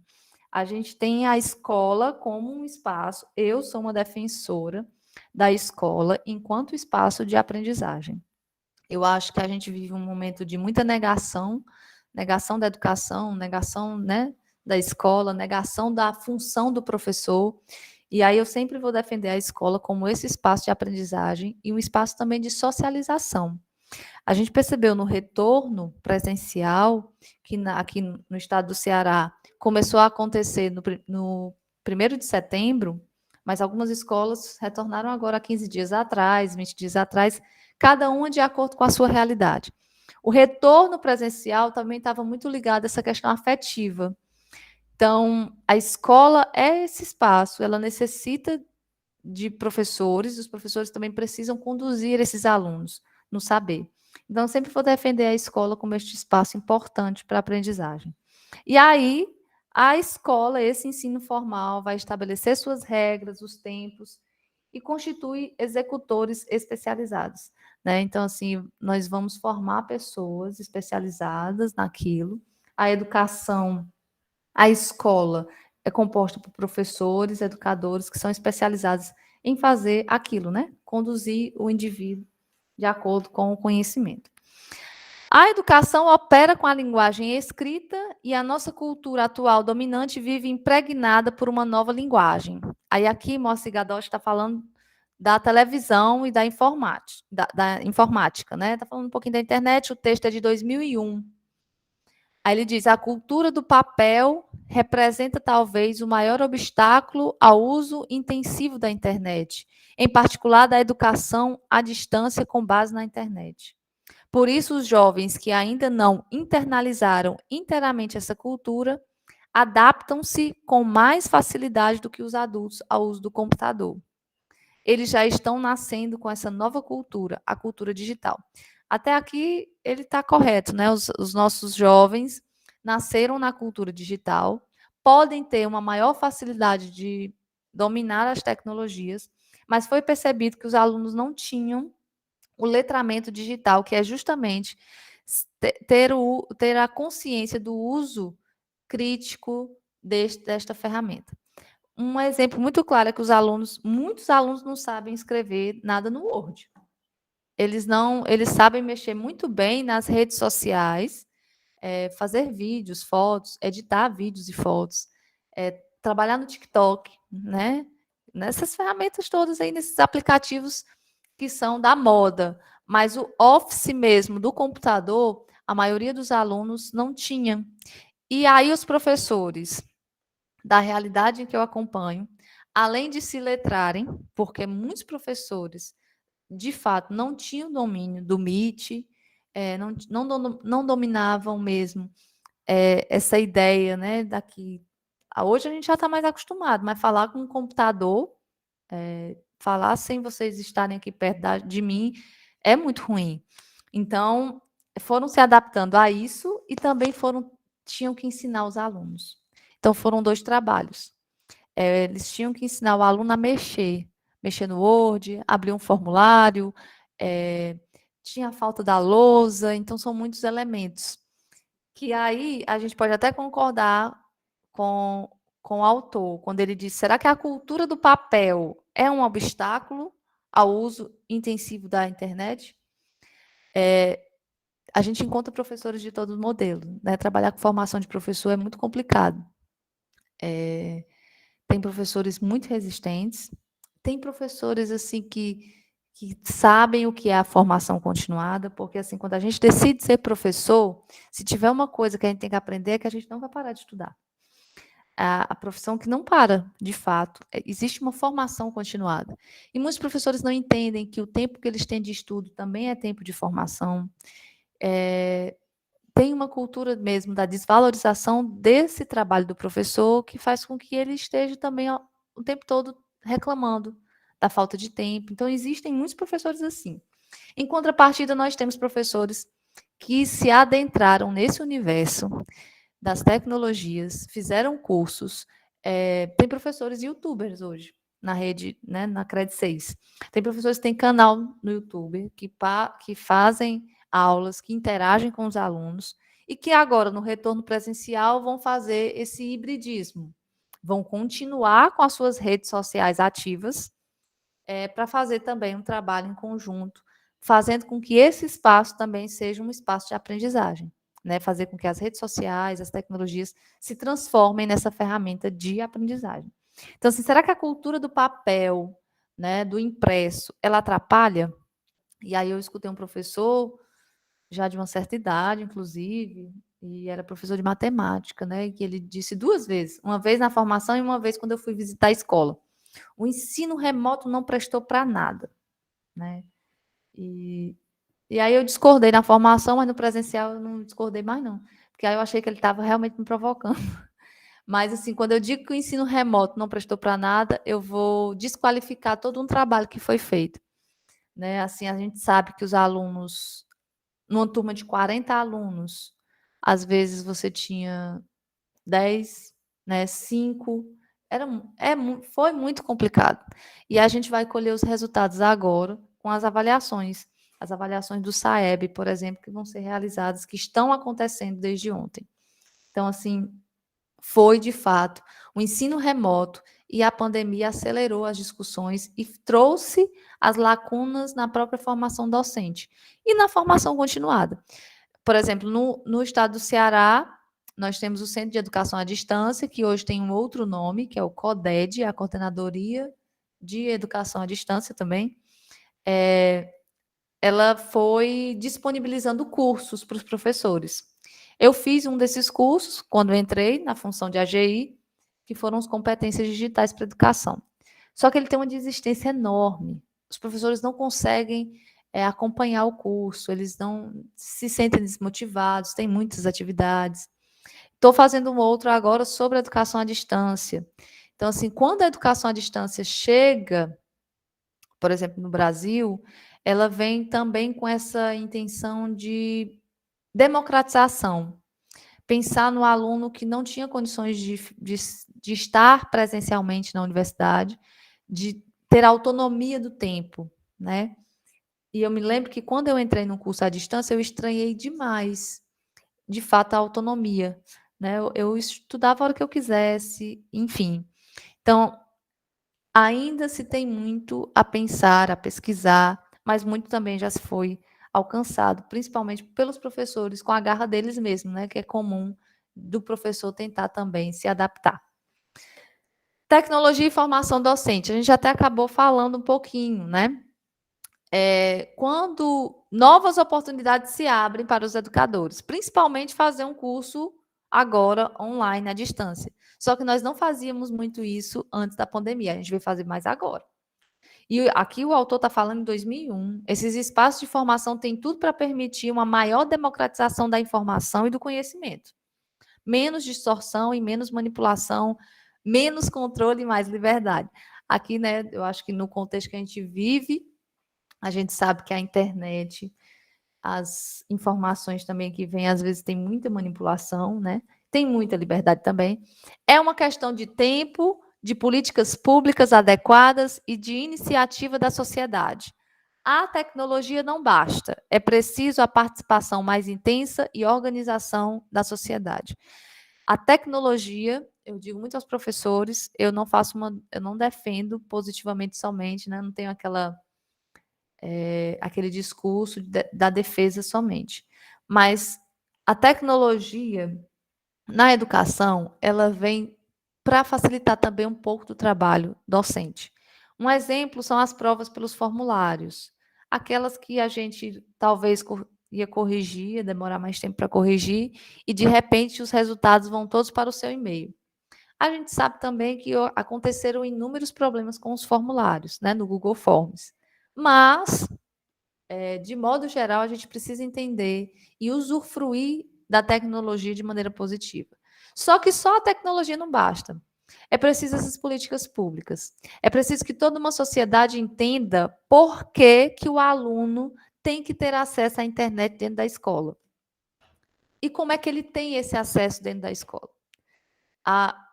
C: A gente tem a escola como um espaço, eu sou uma defensora da escola enquanto espaço de aprendizagem. Eu acho que a gente vive um momento de muita negação da educação, negação, né, da escola, negação da função do professor. E aí eu sempre vou defender a escola como esse espaço de aprendizagem e um espaço também de socialização. A gente percebeu no retorno presencial, que aqui no estado do Ceará começou a acontecer no 1º de setembro, mas algumas escolas retornaram agora há 15 dias atrás, 20 dias atrás, cada uma de acordo com a sua realidade. O retorno presencial também estava muito ligado a essa questão afetiva. Então, a escola é esse espaço, ela necessita de professores, os professores também precisam conduzir esses alunos no saber. Então, eu sempre vou defender a escola como este espaço importante para a aprendizagem. E aí, a escola, esse ensino formal, vai estabelecer suas regras, os tempos, e constitui executores especializados. Né? Então, assim, nós vamos formar pessoas especializadas naquilo. A educação, a escola é composta por professores, educadores que são especializados em fazer aquilo, né? Conduzir o indivíduo de acordo com o conhecimento. A educação opera com a linguagem escrita e a nossa cultura atual dominante vive impregnada por uma nova linguagem. Aí aqui, Moacir Gadotti está falando da televisão e da informática, né? Está falando um pouquinho da internet, o texto é de 2001. Aí ele diz, a cultura do papel representa talvez o maior obstáculo ao uso intensivo da internet, em particular da educação à distância com base na internet. Por isso, os jovens que ainda não internalizaram inteiramente essa cultura adaptam-se com mais facilidade do que os adultos ao uso do computador. Eles já estão nascendo com essa nova cultura, a cultura digital. Até aqui ele está correto, né? Os nossos jovens nasceram na cultura digital, podem ter uma maior facilidade de dominar as tecnologias, mas foi percebido que os alunos não tinham o letramento digital, que é justamente ter a consciência do uso crítico desta ferramenta. Um exemplo muito claro é que muitos alunos não sabem escrever nada no Word. Eles sabem mexer muito bem nas redes sociais, fazer vídeos, fotos, editar vídeos e fotos, trabalhar no TikTok, né? Nessas ferramentas todas aí, nesses aplicativos que são da moda. Mas o Office mesmo do computador, a maioria dos alunos não tinha. E aí os professores, da realidade em que eu acompanho, além de se letrarem, porque muitos professores de fato, não tinham domínio do Meet, não dominavam mesmo essa ideia, né, daqui. Hoje a gente já está mais acostumado, mas falar com um computador, falar sem vocês estarem aqui perto de mim, é muito ruim. Então, foram se adaptando a isso e também tinham que ensinar os alunos. Então, foram 2 trabalhos. Eles tinham que ensinar o aluno a mexer no Word, abrir um formulário, tinha a falta da lousa, então são muitos elementos. Que aí a gente pode até concordar com o autor, quando ele diz: será que a cultura do papel é um obstáculo ao uso intensivo da internet? A gente encontra professores de todo modelo, né? Trabalhar com formação de professor é muito complicado. Tem professores muito resistentes, tem professores assim que sabem o que é a formação continuada, porque assim, quando a gente decide ser professor, se tiver uma coisa que a gente tem que aprender, é que a gente não vai parar de estudar. A profissão que não para, de fato. Existe uma formação continuada. E muitos professores não entendem que o tempo que eles têm de estudo também é tempo de formação. Tem uma cultura mesmo da desvalorização desse trabalho do professor que faz com que ele esteja também o tempo todo reclamando da falta de tempo. Então, existem muitos professores assim. Em contrapartida, nós temos professores que se adentraram nesse universo das tecnologias, fizeram cursos. Tem professores youtubers hoje, na rede, né, na Cred 6. Tem professores que têm canal no YouTube, que fazem aulas, que interagem com os alunos, e que agora, no retorno presencial, vão fazer esse hibridismo. Vão continuar com as suas redes sociais ativas, para fazer também um trabalho em conjunto, fazendo com que esse espaço também seja um espaço de aprendizagem, né? Fazer com que as redes sociais, as tecnologias se transformem nessa ferramenta de aprendizagem. Então, assim, será que a cultura do papel, né, do impresso, ela atrapalha? E aí eu escutei um professor, já de uma certa idade, inclusive, e era professor de matemática, né, que ele disse 2 vezes, uma vez na formação e uma vez quando eu fui visitar a escola: o ensino remoto não prestou para nada, né? E aí eu discordei na formação, mas no presencial eu não discordei mais não, porque aí eu achei que ele estava realmente me provocando. Mas assim, quando eu digo que o ensino remoto não prestou para nada, eu vou desqualificar todo um trabalho que foi feito, né? Assim, a gente sabe que os alunos, numa turma de 40 alunos, às vezes você tinha 10, né, 5, foi muito complicado. E a gente vai colher os resultados agora com as avaliações do SAEB, por exemplo, que vão ser realizadas, que estão acontecendo desde ontem. Então, assim, foi de fato o ensino remoto, e a pandemia acelerou as discussões e trouxe as lacunas na própria formação docente e na formação continuada. Por exemplo, no estado do Ceará, nós temos o Centro de Educação à Distância, que hoje tem um outro nome, que é o CODED, a Coordenadoria de Educação à Distância também. Ela foi disponibilizando cursos para os professores. Eu fiz um desses cursos quando entrei na função de AGI, que foram as competências digitais para a educação. Só que ele tem uma desistência enorme. Os professores não conseguem acompanhar o curso, eles não se sentem desmotivados, tem muitas atividades. Estou fazendo um outro agora sobre a educação à distância. Então, assim, quando a educação à distância chega, por exemplo, no Brasil, ela vem também com essa intenção de democratização. Pensar no aluno que não tinha condições de estar presencialmente na universidade, de ter autonomia do tempo, né? E eu me lembro que quando eu entrei no curso à distância, eu estranhei demais, de fato, a autonomia, né? Eu estudava a hora que eu quisesse, enfim. Então, ainda se tem muito a pensar, a pesquisar, mas muito também já se foi alcançado, principalmente pelos professores, com a garra deles mesmos, né? Que é comum do professor tentar também se adaptar. Tecnologia e formação docente, a gente até acabou falando um pouquinho, né? Quando novas oportunidades se abrem para os educadores, principalmente fazer um curso agora online, à distância. Só que nós não fazíamos muito isso antes da pandemia, a gente veio fazer mais agora. E aqui o autor está falando em 2001. Esses espaços de formação têm tudo para permitir uma maior democratização da informação e do conhecimento. Menos distorção e menos manipulação, menos controle e mais liberdade. Aqui, né, eu acho que no contexto que a gente vive, a gente sabe que a internet, as informações também que vêm, às vezes tem muita manipulação, né? Tem muita liberdade também. É uma questão de tempo, de políticas públicas adequadas e de iniciativa da sociedade. A tecnologia não basta, é preciso a participação mais intensa e organização da sociedade. A tecnologia, eu digo muito aos professores, eu não defendo positivamente somente, né? Não tenho aquele discurso da defesa somente. Mas a tecnologia na educação, ela vem para facilitar também um pouco do trabalho docente. Um exemplo são as provas pelos formulários. Aquelas que a gente talvez ia corrigir, ia demorar mais tempo para corrigir, e de repente os resultados vão todos para o seu e-mail. A gente sabe também que aconteceram inúmeros problemas com os formulários, né, no Google Forms. Mas, de modo geral, a gente precisa entender e usufruir da tecnologia de maneira positiva. Só que só a tecnologia não basta. É preciso essas políticas públicas. É preciso que toda uma sociedade entenda por que o aluno tem que ter acesso à internet dentro da escola. E como é que ele tem esse acesso dentro da escola?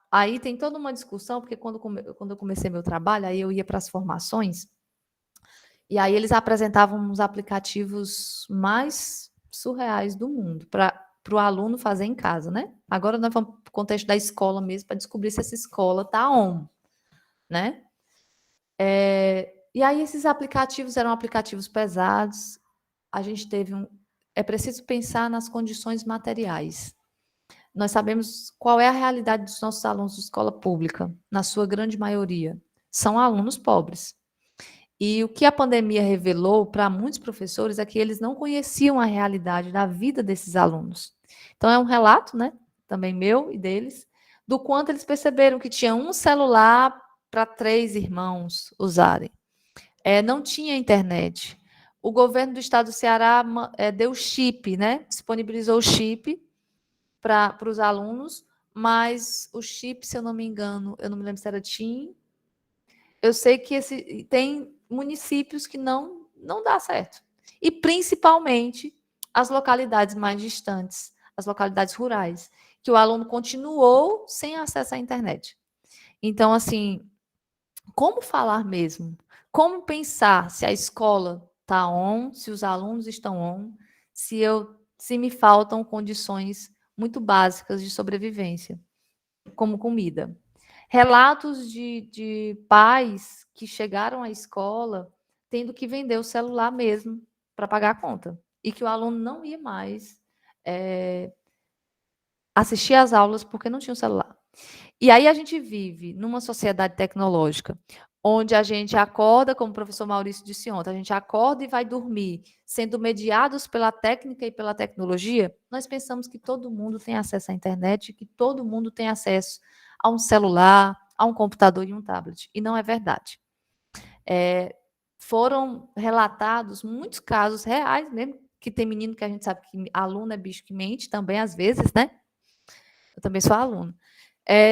C: Aí tem toda uma discussão, porque quando eu comecei meu trabalho, aí eu ia para as formações, e aí eles apresentavam os aplicativos mais surreais do mundo para o aluno fazer em casa, né? Agora nós vamos para o contexto da escola mesmo, para descobrir se essa escola está on, né? E aí esses aplicativos eram aplicativos pesados, a gente teve é preciso pensar nas condições materiais. Nós sabemos qual é a realidade dos nossos alunos de escola pública, na sua grande maioria. São alunos pobres. E o que a pandemia revelou para muitos professores é que eles não conheciam a realidade da vida desses alunos. Então, é um relato, né, também meu e deles, do quanto eles perceberam que tinha um celular para 3 irmãos usarem. Não tinha internet. O governo do estado do Ceará deu chip, né, disponibilizou o chip para os alunos, mas o chip, se eu não me engano, eu não me lembro se era TIM. Eu sei que tem municípios que não dá certo. E principalmente as localidades mais distantes, as localidades rurais, que o aluno continuou sem acesso à internet. Então, assim, como falar mesmo? Como pensar se a escola está on, se os alunos estão on, se me faltam condições muito básicas de sobrevivência, como comida. Relatos de pais que chegaram à escola tendo que vender o celular mesmo para pagar a conta, e que o aluno não ia mais assistir às aulas porque não tinha o celular. E aí a gente vive numa sociedade tecnológica, onde a gente acorda, como o professor Maurício disse ontem, a gente acorda e vai dormir, sendo mediados pela técnica e pela tecnologia. Nós pensamos que todo mundo tem acesso à internet, que todo mundo tem acesso a um celular, a um computador e um tablet. E não é verdade. Foram relatados muitos casos reais mesmo, que tem menino que a gente sabe que aluno é bicho que mente também, às vezes, né? Eu também sou aluno.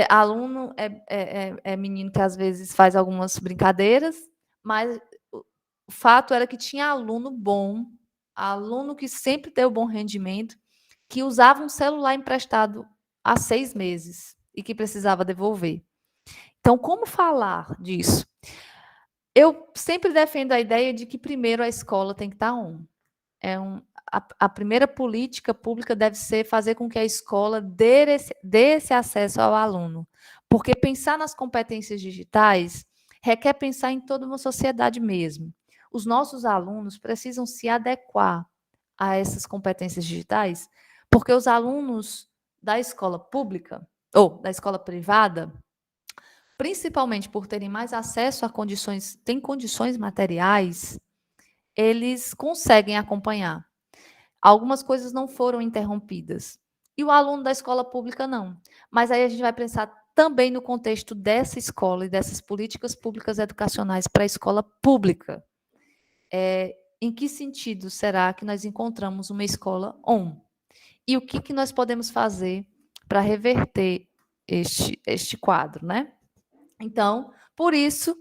C: Aluno é menino que às vezes faz algumas brincadeiras, mas o fato era que tinha aluno bom, aluno que sempre deu bom rendimento, que usava um celular emprestado há 6 meses e que precisava devolver. Então, como falar disso? Eu sempre defendo a ideia de que primeiro a escola tem que estar on. A primeira política pública deve ser fazer com que a escola dê esse acesso ao aluno. Porque pensar nas competências digitais requer pensar em toda uma sociedade mesmo. Os nossos alunos precisam se adequar a essas competências digitais, porque os alunos da escola pública ou da escola privada, principalmente por terem mais acesso a têm condições materiais, eles conseguem acompanhar. Algumas coisas não foram interrompidas. E o aluno da escola pública não. Mas aí a gente vai também no contexto dessa escola e dessas políticas públicas educacionais para a escola pública. Em que sentido será que nós encontramos uma escola ON? E o que nós podemos fazer para reverter este quadro, né? Então, por isso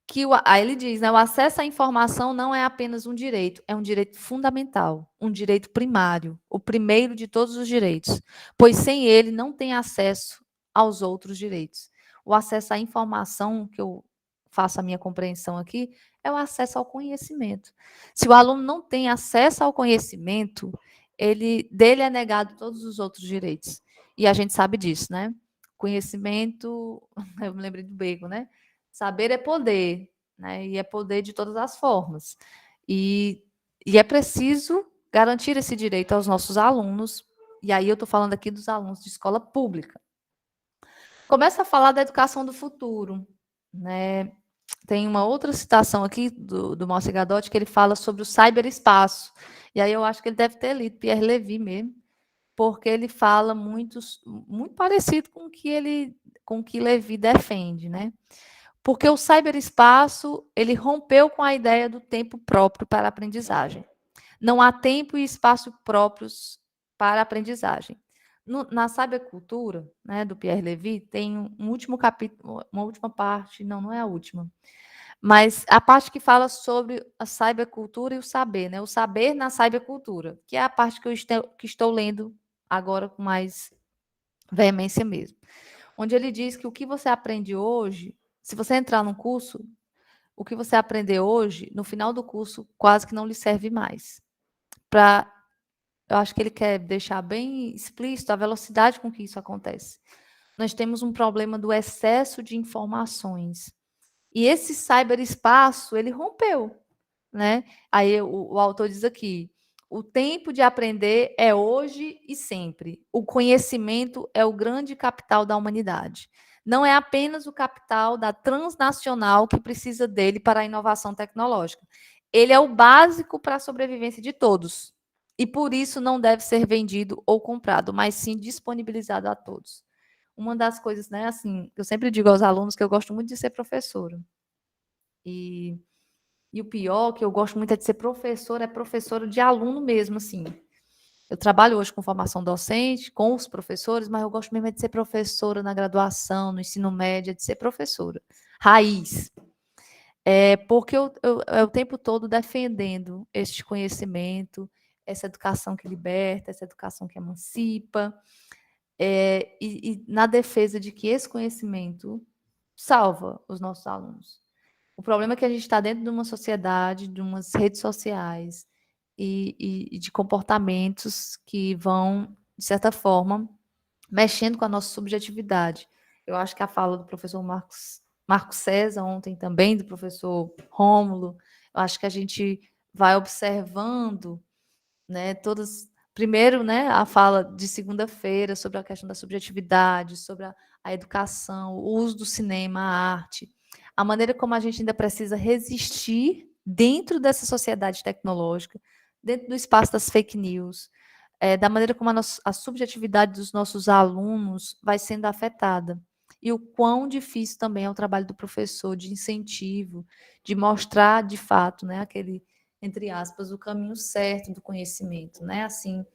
C: que aí ele diz, né, o acesso à informação não é apenas um direito, é um direito fundamental, um direito primário, o primeiro de todos os direitos, pois sem ele não tem acesso aos outros direitos. O acesso à informação, que eu faço a minha compreensão aqui, é o acesso ao conhecimento. Se o aluno não tem acesso ao conhecimento, dele é negado todos os outros direitos. E a gente sabe disso, né? Conhecimento, eu me lembrei do Bacon, né? Saber é poder, né? E é poder de todas as formas. E é preciso garantir esse direito aos nossos alunos, e aí eu estou falando aqui dos alunos de escola pública. Começa a falar da educação do futuro, né? Tem uma outra citação aqui do Márcio Gadotti, que ele fala sobre o cyberespaço. E aí eu acho que ele deve ter lido Pierre Levy mesmo, porque ele fala muito parecido com o que Levy defende, né? Porque o cyberespaço, ele rompeu com a ideia do tempo próprio para a aprendizagem. Não há tempo e espaço próprios para a aprendizagem. Na cybercultura, né, do Pierre Levy, tem um último capítulo, uma última parte, não é a última, mas a parte que fala sobre a cybercultura e o saber, né? O saber na cybercultura, que é a parte que eu estou lendo agora com mais veemência mesmo. Onde ele diz que o que você aprende hoje, se você entrar num curso, o que você aprender hoje, no final do curso, quase que não lhe serve mais. Eu acho que ele quer deixar bem explícito a velocidade com que isso acontece. Nós temos um problema do excesso de informações. E esse cyberespaço, ele rompeu, né? Aí o autor diz aqui, o tempo de aprender é hoje e sempre. O conhecimento é o grande capital da humanidade. Não é apenas o capital da transnacional que precisa dele para a inovação tecnológica. Ele é o básico para a sobrevivência de todos. E por isso não deve ser vendido ou comprado, mas sim disponibilizado a todos. Uma das coisas, né, assim, eu sempre digo aos alunos que eu gosto muito de ser professora. E o pior, que eu gosto muito é de ser professora de aluno mesmo, assim. Eu trabalho hoje com formação docente, com os professores, mas eu gosto mesmo de ser professora na graduação, no ensino médio, de ser professora. Raiz. Porque eu o tempo todo defendendo este conhecimento, essa educação que liberta, essa educação que emancipa, e na defesa de que esse conhecimento salva os nossos alunos. O problema é que a gente está dentro de uma sociedade, de umas redes sociais e de comportamentos que vão, de certa forma, mexendo com a nossa subjetividade. Eu acho que a fala do professor Marco César ontem também, do professor Rômulo, eu acho que a gente vai observando, né, primeiro, né, a fala de segunda-feira sobre a questão da subjetividade, sobre a educação, o uso do cinema, a arte, a maneira como a gente ainda precisa resistir dentro dessa sociedade tecnológica, dentro do espaço das fake news, da maneira como a subjetividade dos nossos alunos vai sendo afetada. E o quão difícil também é o trabalho do professor de incentivo, de mostrar, de fato, né, aquele, entre aspas, o caminho certo do conhecimento, né? Assim,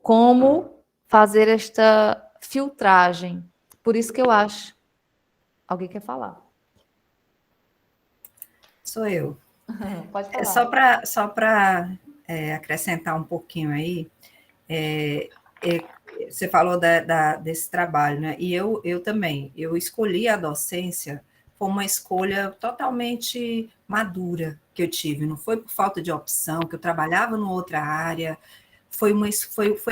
C: como fazer esta filtragem. Por isso que eu acho. Alguém quer falar?
B: Sou eu.
C: Pode falar.
B: Só para acrescentar um pouquinho aí, você falou desse trabalho, né? E eu também, eu escolhi a docência, foi uma escolha totalmente madura que eu tive, não foi por falta de opção, que eu trabalhava numa outra área, foi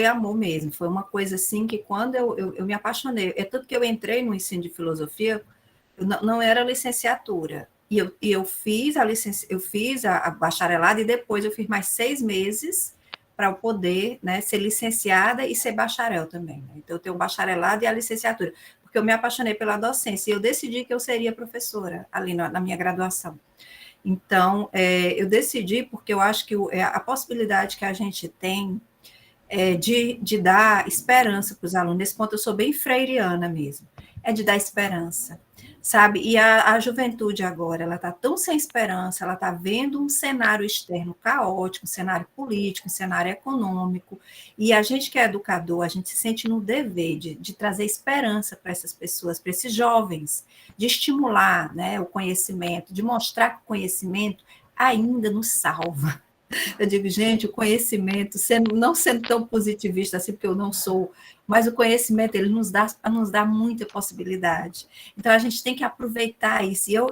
B: amor mesmo, foi uma coisa assim que quando eu me apaixonei, é tanto que eu entrei no ensino de filosofia, não era licenciatura, e eu fiz a bacharelado e depois eu fiz mais 6 meses para eu poder, né, ser licenciada e ser bacharel também. Né? Então, eu tenho o bacharelado e a licenciatura, porque eu me apaixonei pela docência e eu decidi que eu seria professora ali na minha graduação. Então, eu decidi porque eu acho que a possibilidade que a gente tem de dar esperança para os alunos. Nesse ponto, eu sou bem freiriana mesmo. é de dar esperança, sabe? E a juventude agora, ela está tão sem esperança, ela está vendo um cenário externo caótico, um cenário político, um cenário econômico, e a gente que é educador, a gente se sente no dever de trazer esperança para essas pessoas, para esses jovens, de estimular, né, o conhecimento, de mostrar que o conhecimento ainda nos salva. Eu digo, gente, o conhecimento, não sendo tão positivista assim, porque eu não sou, mas o conhecimento, ele nos dá muita possibilidade. Então, a gente tem que aproveitar isso. Eu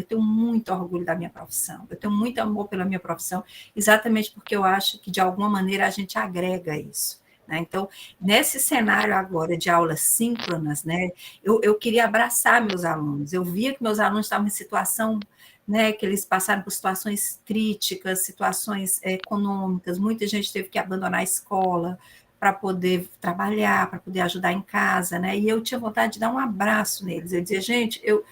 B: tenho muito orgulho da minha profissão, eu tenho muito amor pela minha profissão, exatamente porque eu acho que, de alguma maneira, a gente agrega isso. Né? Então, nesse cenário agora de aulas síncronas, né, eu queria abraçar meus alunos. Eu via que meus alunos estavam em situação, né, que eles passaram por situações críticas, situações econômicas, muita gente teve que abandonar a escola para poder trabalhar, para poder ajudar em casa, né? E eu tinha vontade de dar um abraço neles. Eu dizia, gente, eu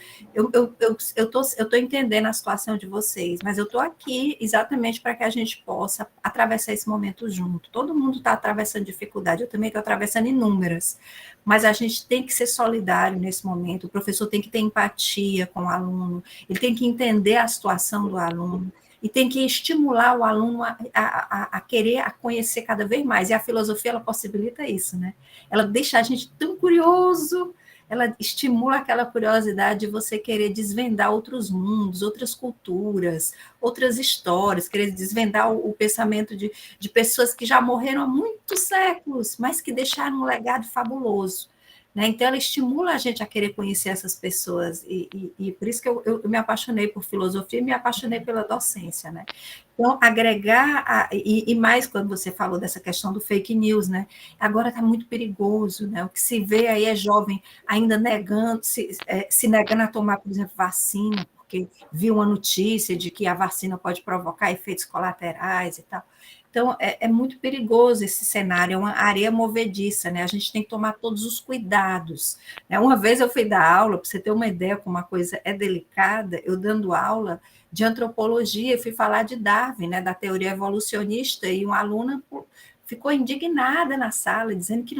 B: tô entendendo a situação de vocês, mas eu estou aqui exatamente para que a gente possa atravessar esse momento junto. Todo mundo está atravessando dificuldade, eu também estou atravessando inúmeras, mas a gente tem que ser solidário nesse momento, o professor tem que ter empatia com o aluno, ele tem que entender a situação do aluno, e tem que estimular o aluno a querer a conhecer cada vez mais. E a filosofia, ela possibilita isso, né? Ela deixa a gente tão curioso, ela estimula aquela curiosidade de você querer desvendar outros mundos, outras culturas, outras histórias, querer desvendar o pensamento de pessoas que já morreram há muitos séculos, mas que deixaram um legado fabuloso. Né? Então, ela estimula a gente a querer conhecer essas pessoas, e por isso que eu me apaixonei por filosofia e me apaixonei pela docência. Né? Então, agregar, e mais quando você falou dessa questão do fake news, né? Agora está muito perigoso, né? O que se vê aí é jovem ainda negando, se negando a tomar, por exemplo, vacina, porque viu uma notícia de que a vacina pode provocar efeitos colaterais e tal. Então, é muito perigoso esse cenário, é uma areia movediça, né? A gente tem que tomar todos os cuidados. Né? Uma vez eu fui dar aula, para você ter uma ideia como uma coisa é delicada, eu dando aula de antropologia, fui falar de Darwin, né, da teoria evolucionista, e uma aluna ficou indignada na sala, dizendo que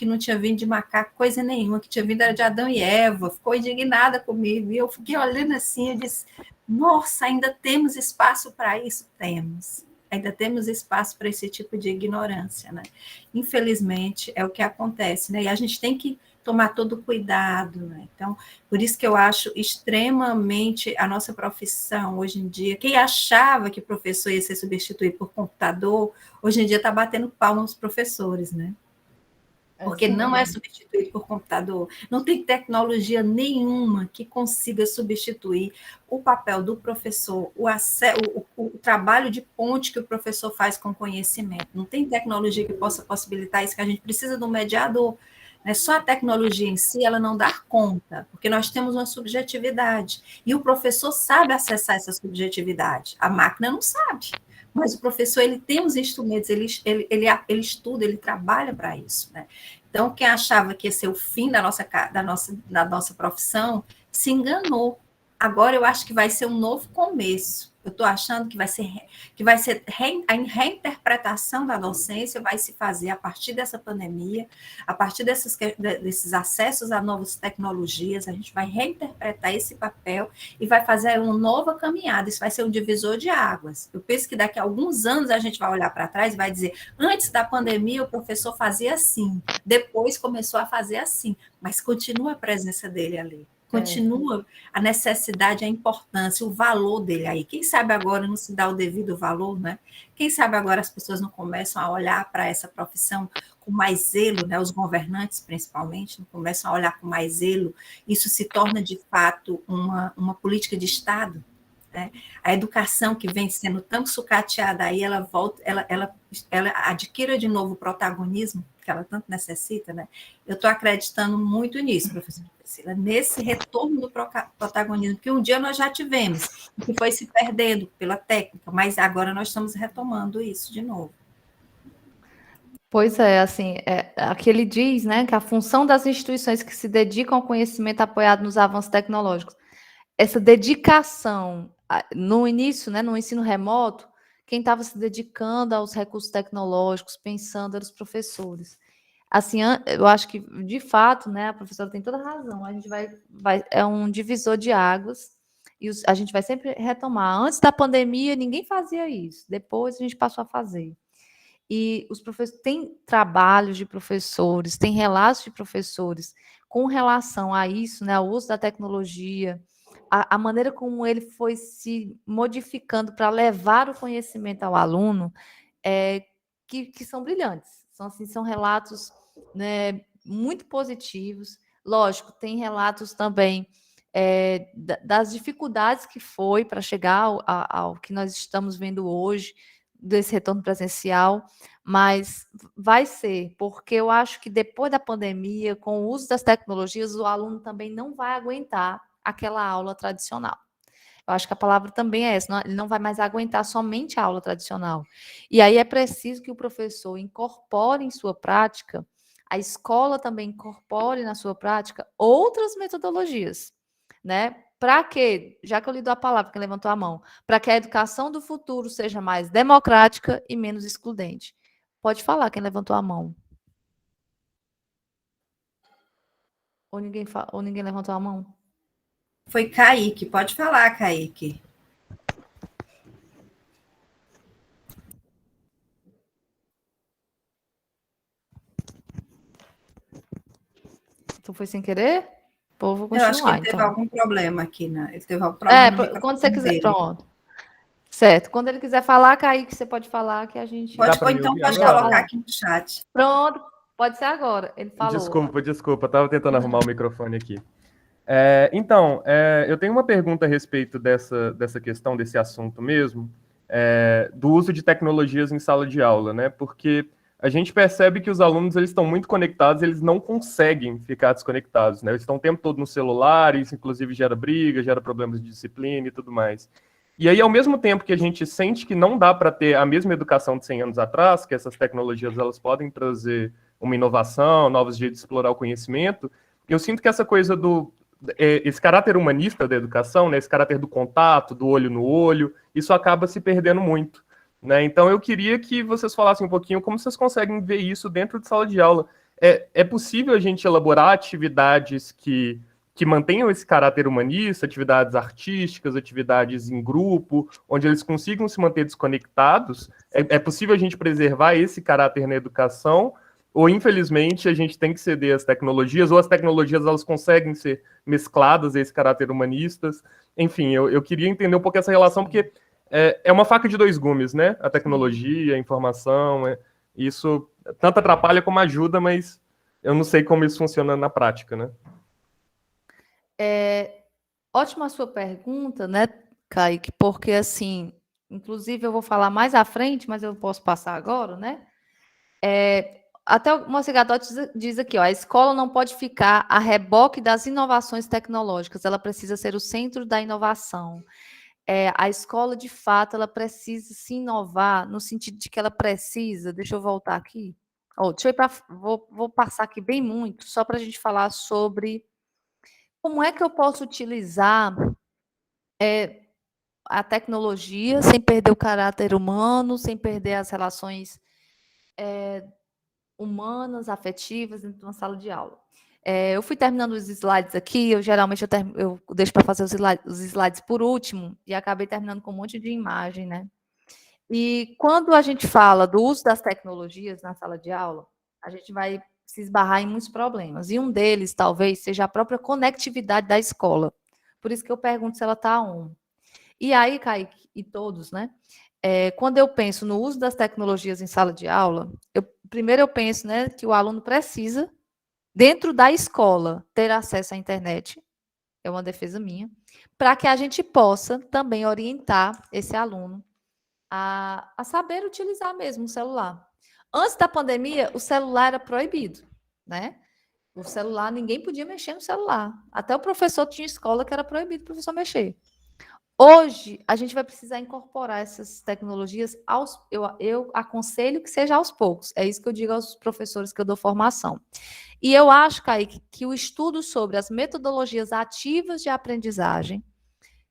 B: não tinha vindo de macaco coisa nenhuma, que tinha vindo de Adão e Eva, ficou indignada comigo, e eu fiquei olhando assim, eu disse, nossa, ainda temos espaço para isso? Temos. Ainda temos espaço para esse tipo de ignorância, né? Infelizmente, é o que acontece, né? E a gente tem que tomar todo cuidado, né? Então, por isso que eu acho extremamente a nossa profissão hoje em dia, quem achava que professor ia ser substituído por computador, hoje em dia está batendo palma aos professores, né? Porque não é substituído por computador. Não tem tecnologia nenhuma que consiga substituir o papel do professor, o trabalho de ponte que o professor faz com o conhecimento. Não tem tecnologia que possa possibilitar isso, que a gente precisa de um mediador. Né? Só a tecnologia em si, ela não dá conta, porque nós temos uma subjetividade. E o professor sabe acessar essa subjetividade. A máquina não sabe. Mas o professor, ele tem os instrumentos, ele estuda, ele trabalha para isso, né? Então, quem achava que ia ser o fim da nossa profissão, se enganou. Agora, eu acho que vai ser um novo começo. Eu estou achando que a reinterpretação da docência vai se fazer a partir dessa pandemia, a partir desses acessos a novas tecnologias, a gente vai reinterpretar esse papel e vai fazer uma nova caminhada, isso vai ser um divisor de águas. Eu penso que daqui a alguns anos a gente vai olhar para trás e vai dizer, antes da pandemia o professor fazia assim, depois começou a fazer assim, mas continua a presença dele ali. Continua a necessidade, a importância, o valor dele aí. Quem sabe agora não se dá o devido valor, né? Quem sabe agora as pessoas não começam a olhar para essa profissão com mais zelo, né? Os governantes, principalmente, não começam a olhar com mais zelo. Isso se torna, de fato, uma política de Estado. Né? A educação que vem sendo tão sucateada aí, ela volta, ela adquire de novo o protagonismo que ela tanto necessita, né? Eu estou acreditando muito nisso, professora Priscila, nesse retorno do protagonismo que um dia nós já tivemos, que foi se perdendo pela técnica, mas agora nós estamos retomando isso de novo.
C: Pois é, assim, aqui ele diz, né, que a função das instituições que se dedicam ao conhecimento apoiado nos avanços tecnológicos, essa dedicação no início, né, no ensino remoto, quem estava se dedicando aos recursos tecnológicos, pensando eram os professores. assim, eu acho que, de fato, né, a professora tem toda a razão, a gente é um divisor de águas, e a gente vai sempre retomar. Antes da pandemia, ninguém fazia isso, depois a gente passou a fazer. E os professores têm trabalhos de professores, tem relatos de professores com relação a isso, né, ao uso da tecnologia, a maneira como ele foi se modificando para levar o conhecimento ao aluno, que são brilhantes. São, assim, são relatos, né, muito positivos. Lógico, tem relatos também das dificuldades que foi para chegar ao que nós estamos vendo hoje, desse retorno presencial, mas vai ser, porque eu acho que depois da pandemia, com o uso das tecnologias, o aluno também não vai aguentar aquela aula tradicional. Eu acho que a palavra também é essa, ele não vai mais aguentar somente a aula tradicional. E aí é preciso que o professor incorpore em sua prática, a escola também incorpore na sua prática outras metodologias, né? Para que, já que eu lhe dou a palavra, quem levantou a mão, para que a educação do futuro seja mais democrática e menos excludente. Pode falar quem levantou a mão. Ou ninguém levantou a mão?
B: Foi Kaique. Pode falar, Kaique.
C: Tu foi sem querer? Pô, vou continuar,
B: Eu acho que ele teve
C: então.
B: algum problema aqui, né? Ele teve algum problema no microfone
C: Quando você quiser,
B: dele.
C: pronto. Certo. Quando ele quiser falar, Kaique, você pode falar que a gente...
B: Ou então pode colocar aqui no chat.
C: Pronto, pode ser agora. Ele falou.
E: Desculpa, estava tentando arrumar o microfone aqui. Então, eu tenho uma pergunta a respeito dessa questão, desse assunto mesmo, do uso de tecnologias em sala de aula, né? Porque a gente percebe que os alunos eles estão muito conectados, eles não conseguem ficar desconectados, né? Eles estão o tempo todo no celular, isso inclusive gera briga, gera problemas de disciplina e tudo mais. E aí, ao mesmo tempo que a gente sente que não dá para ter a mesma educação de 100 anos atrás, que essas tecnologias elas podem trazer uma inovação, novos jeitos de explorar o conhecimento, eu sinto que essa coisa esse caráter humanista da educação, né, esse caráter do contato, do olho no olho, isso acaba se perdendo muito, né? Então eu queria que vocês falassem um pouquinho como vocês conseguem ver isso dentro de sala de aula. É possível a gente elaborar atividades que mantenham esse caráter humanista, atividades artísticas, atividades em grupo, onde eles consigam se manter desconectados? É possível a gente preservar esse caráter na educação? Ou, infelizmente, a gente tem que ceder às tecnologias, ou as tecnologias elas conseguem ser mescladas a esse caráter humanistas? Enfim, eu queria entender um pouco essa relação, porque é uma faca de dois gumes, né? A tecnologia, a informação, isso tanto atrapalha como ajuda, mas eu não sei como isso funciona na prática, né?
C: Ótima a sua pergunta, né, Kaique? Porque, assim, inclusive eu vou falar mais à frente, mas eu posso passar agora, né? Até o Moacir Gadotti diz aqui, ó, a escola não pode ficar a reboque das inovações tecnológicas, ela precisa ser o centro da inovação. A escola, de fato, ela precisa se inovar no sentido de que ela precisa, deixa eu voltar aqui, vou passar aqui bem muito, só para a gente falar sobre como é que eu posso utilizar a tecnologia sem perder o caráter humano, sem perder as relações humanas, afetivas, dentro de uma sala de aula. Eu fui terminando os slides aqui, geralmente eu deixo para fazer os slides por último, e acabei terminando com um monte de imagem, né? E quando a gente fala do uso das tecnologias na sala de aula, a gente vai se esbarrar em muitos problemas. E um deles, talvez, seja a própria conectividade da escola. Por isso que eu pergunto se ela está on. E aí, Kaique, e todos, né? Quando eu penso no uso das tecnologias em sala de aula, primeiro eu penso, né, que o aluno precisa, dentro da escola, ter acesso à internet, é uma defesa minha, para que a gente possa também orientar esse aluno a saber utilizar mesmo o celular. Antes da pandemia, o celular era proibido, né? O celular, ninguém podia mexer no celular. Até o professor tinha escola que era proibido o professor mexer. Hoje, a gente vai precisar incorporar essas tecnologias, eu aconselho que seja aos poucos. É isso que eu digo aos professores que eu dou formação. E eu acho, Kaique, que o estudo sobre as metodologias ativas de aprendizagem,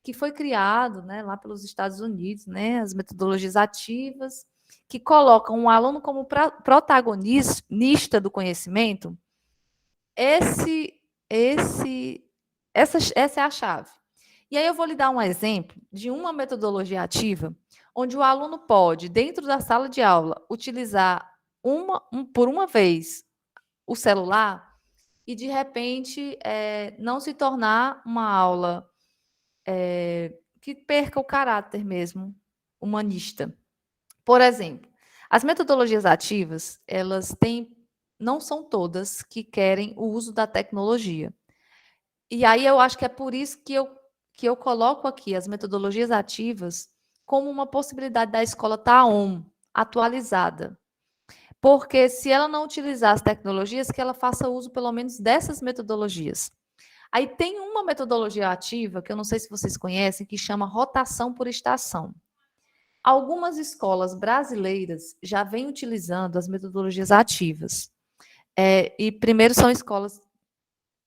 C: que foi criado, né, lá pelos Estados Unidos, né, as metodologias ativas, que colocam o aluno como protagonista do conhecimento, essa é a chave. E aí eu vou lhe dar um exemplo de uma metodologia ativa, onde o aluno pode, dentro da sala de aula, utilizar por uma vez o celular e, de repente, não se tornar uma aula que perca o caráter mesmo humanista. Por exemplo, as metodologias ativas, não são todas que querem o uso da tecnologia. E aí eu acho que é por isso que eu coloco aqui as metodologias ativas como uma possibilidade da escola estar atualizada. Porque se ela não utilizar as tecnologias, que ela faça uso pelo menos dessas metodologias. Aí tem uma metodologia ativa, que eu não sei se vocês conhecem, que chama rotação por estação. Algumas escolas brasileiras já vêm utilizando as metodologias ativas. E primeiro são escolas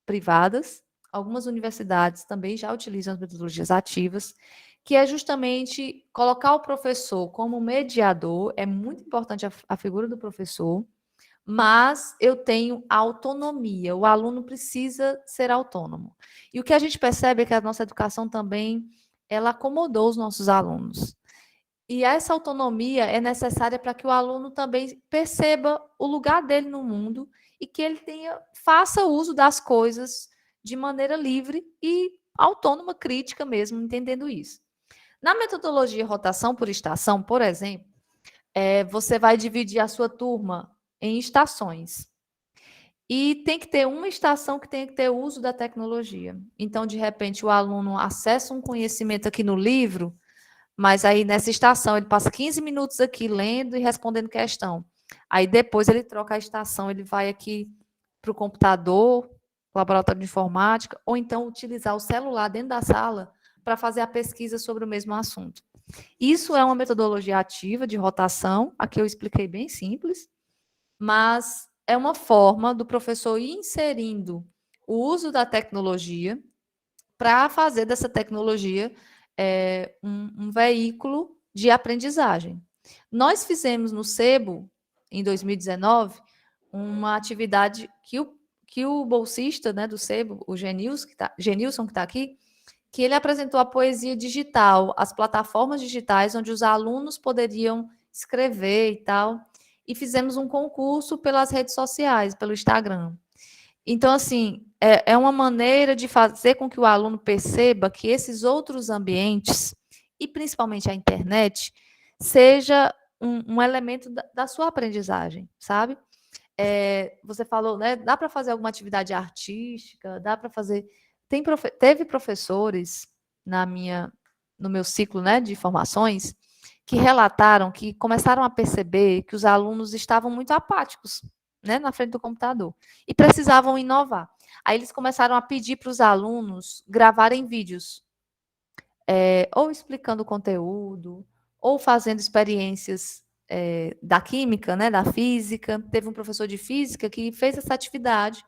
C: privadas, algumas universidades também já utilizam as metodologias ativas, que é justamente colocar o professor como mediador. É muito importante a figura do professor, mas eu tenho autonomia, o aluno precisa ser autônomo. E o que a gente percebe é que a nossa educação também, ela acomodou os nossos alunos. E essa autonomia é necessária para que o aluno também perceba o lugar dele no mundo e que ele faça uso das coisas de maneira livre e autônoma, crítica mesmo, entendendo isso. Na metodologia rotação por estação, por exemplo, você vai dividir a sua turma em estações. E tem que ter uma estação que tem que ter uso da tecnologia. Então, de repente, o aluno acessa um conhecimento aqui no livro, mas aí nessa estação ele passa 15 minutos aqui lendo e respondendo questão. Aí depois ele troca a estação, ele vai aqui para o computador, laboratório de informática, ou então utilizar o celular dentro da sala para fazer a pesquisa sobre o mesmo assunto. Isso é uma metodologia ativa de rotação, aqui eu expliquei bem simples, mas é uma forma do professor ir inserindo o uso da tecnologia para fazer dessa tecnologia um veículo de aprendizagem. Nós fizemos no SEBO, em 2019, uma atividade que o bolsista, né, do SEBO, o Genilson, que está aqui, que ele apresentou a poesia digital, as plataformas digitais onde os alunos poderiam escrever e tal, e fizemos um concurso pelas redes sociais, pelo Instagram. Então, assim, é uma maneira de fazer com que o aluno perceba que esses outros ambientes, e principalmente a internet, seja um elemento da sua aprendizagem, sabe? Você falou, né? Dá para fazer alguma atividade artística, dá para fazer... Teve professores no meu ciclo, né, de formações que relataram que começaram a perceber que os alunos estavam muito apáticos, né, na frente do computador e precisavam inovar. Aí eles começaram a pedir para os alunos gravarem vídeos, ou explicando o conteúdo, ou fazendo experiências da química, né, da física. Teve um professor de física que fez essa atividade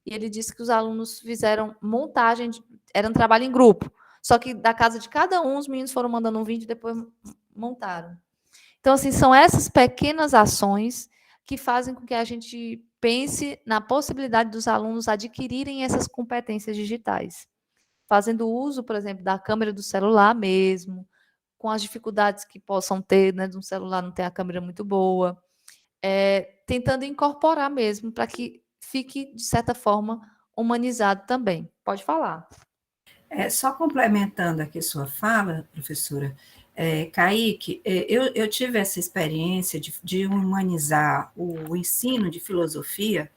C: e ele disse que os alunos fizeram montagem, era um trabalho em grupo, só que da casa de cada um, os meninos foram mandando um vídeo e depois montaram. Então, assim, são essas pequenas ações que fazem com que a gente pense na possibilidade dos alunos adquirirem essas competências digitais, fazendo uso, por exemplo, da câmera do celular mesmo, com as dificuldades que possam ter, né, de um celular não ter a câmera muito boa, tentando incorporar mesmo, para que fique, de certa forma, humanizado também. Pode falar.
B: Só complementando aqui sua fala, professora, Kaique, eu tive essa experiência de humanizar o ensino de filosofia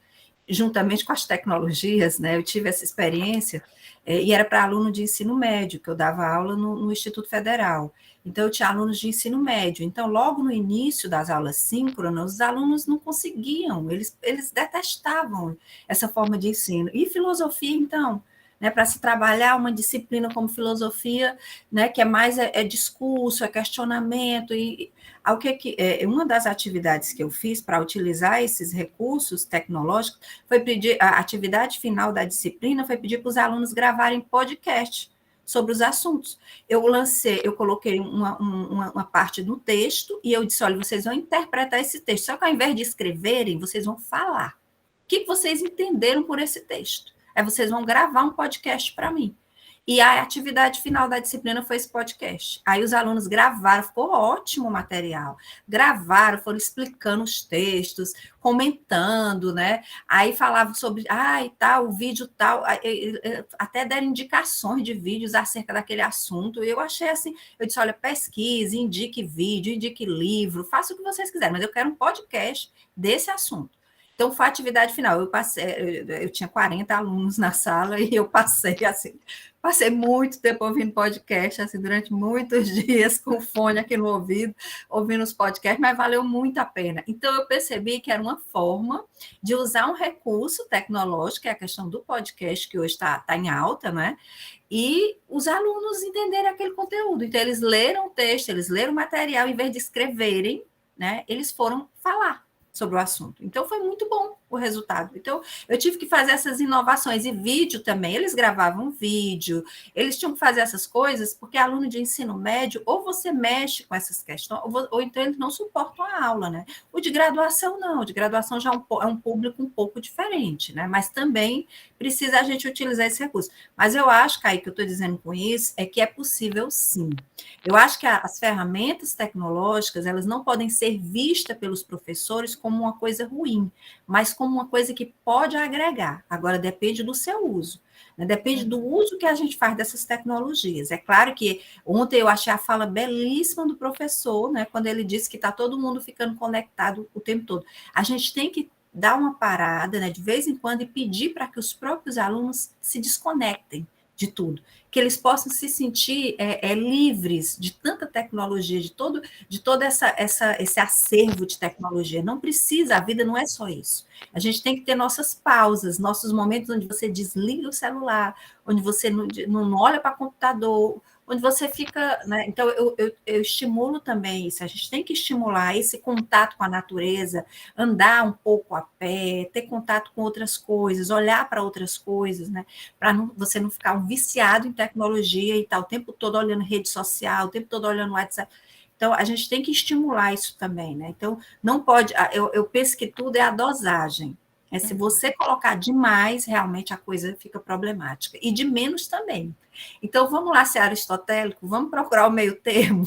B: juntamente com as tecnologias, né? Eu tive essa experiência e era para aluno de ensino médio, que eu dava aula no Instituto Federal. Então, eu tinha alunos de ensino médio. Então, logo no início das aulas síncronas, os alunos não conseguiam, eles detestavam essa forma de ensino. E filosofia, então, né, para se trabalhar uma disciplina como filosofia, né, que é mais discurso, questionamento, e uma das atividades que eu fiz para utilizar esses recursos tecnológicos foi pedir, a atividade final da disciplina foi pedir para os alunos gravarem podcast sobre os assuntos. Eu coloquei uma parte do texto e eu disse, olha, vocês vão interpretar esse texto, só que ao invés de escreverem, vocês vão falar. O que vocês entenderam por esse texto? Aí vocês vão gravar um podcast para mim. E a atividade final da disciplina foi esse podcast. Aí os alunos gravaram, ficou ótimo o material. Gravaram, foram explicando os textos, comentando, né? Aí falavam sobre, e tal, o vídeo tal, até deram indicações de vídeos acerca daquele assunto. E eu achei assim, eu disse, olha, pesquise, indique vídeo, indique livro, faça o que vocês quiserem, mas eu quero um podcast desse assunto. Então, foi a atividade final. Eu tinha 40 alunos na sala e eu passei muito tempo ouvindo podcast, assim, durante muitos dias, com fone aqui no ouvido, ouvindo os podcasts, mas valeu muito a pena. Então, eu percebi que era uma forma de usar um recurso tecnológico, que é a questão do podcast, que hoje está em alta, né? E os alunos entenderem aquele conteúdo. Então, eles leram o texto, eles leram o material, em vez de escreverem, né? Eles foram falar sobre o assunto. Então, foi muito bom o resultado. Então, eu tive que fazer essas inovações. E vídeo também, eles gravavam vídeo, eles tinham que fazer essas coisas, porque aluno de ensino médio, ou você mexe com essas questões, ou então eles não suportam a aula, né? O de graduação, não. O de graduação já é um público um pouco diferente, né? Mas também precisa a gente utilizar esse recurso. Mas eu acho, Caí, que eu estou dizendo com isso, é que é possível, sim. Eu acho que as ferramentas tecnológicas, elas não podem ser vistas pelos professores como uma coisa ruim, mas como uma coisa que pode agregar. Agora, depende do seu uso, né? Depende do uso que a gente faz dessas tecnologias. É claro que ontem eu achei a fala belíssima do professor, né, quando ele disse que está todo mundo ficando conectado o tempo todo. A gente tem que dar uma parada, né, de vez em quando e pedir para que os próprios alunos se desconectem de tudo, que eles possam se sentir livres de tanta tecnologia, de todo esse acervo de tecnologia. Não precisa, a vida não é só isso. A gente tem que ter nossas pausas, nossos momentos onde você desliga o celular, onde você não olha para o computador, onde você fica, né? Então, eu estimulo também isso. A gente tem que estimular esse contato com a natureza, andar um pouco a pé, ter contato com outras coisas, olhar para outras coisas, né? Para você não ficar um viciado em tecnologia e tal, o tempo todo olhando rede social, o tempo todo olhando WhatsApp. Então, a gente tem que estimular isso também, né? Então, não pode... Eu penso que tudo é a dosagem. Se você colocar demais, realmente a coisa fica problemática. E de menos também. Então, vamos lá ser aristotélico, vamos procurar o meio termo,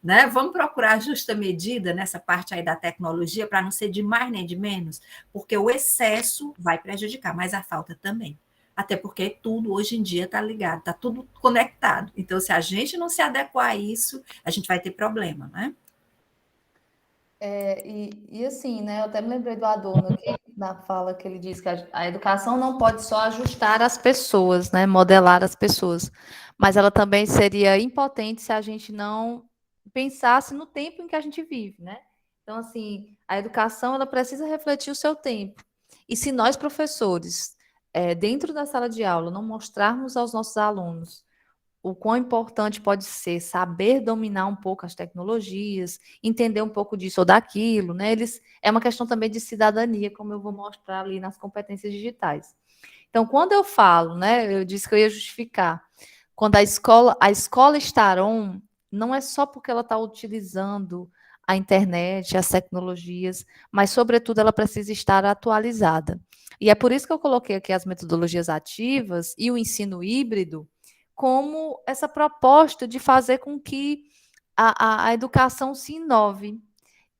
B: né? Vamos procurar a justa medida nessa parte aí da tecnologia, para não ser de mais nem de menos, porque o excesso vai prejudicar, mas a falta também. Até porque tudo hoje em dia está ligado, está tudo conectado. Então, se a gente não se adequar a isso, a gente vai ter problema, né?
C: E assim, né? Eu até me lembrei do Adorno aqui, na fala que ele diz que a educação não pode só ajustar as pessoas, né? Modelar as pessoas, mas ela também seria impotente se a gente não pensasse no tempo em que a gente vive, né? Então, assim, a educação ela precisa refletir o seu tempo. E se nós, professores, dentro da sala de aula, não mostrarmos aos nossos alunos o quão importante pode ser saber dominar um pouco as tecnologias, entender um pouco disso ou daquilo, né? É uma questão também de cidadania, como eu vou mostrar ali nas competências digitais. Então, quando eu falo, né, eu disse que eu ia justificar, quando a escola estar on, não é só porque ela está utilizando a internet, as tecnologias, mas, sobretudo, ela precisa estar atualizada. E é por isso que eu coloquei aqui as metodologias ativas e o ensino híbrido, como essa proposta de fazer com que a educação se inove.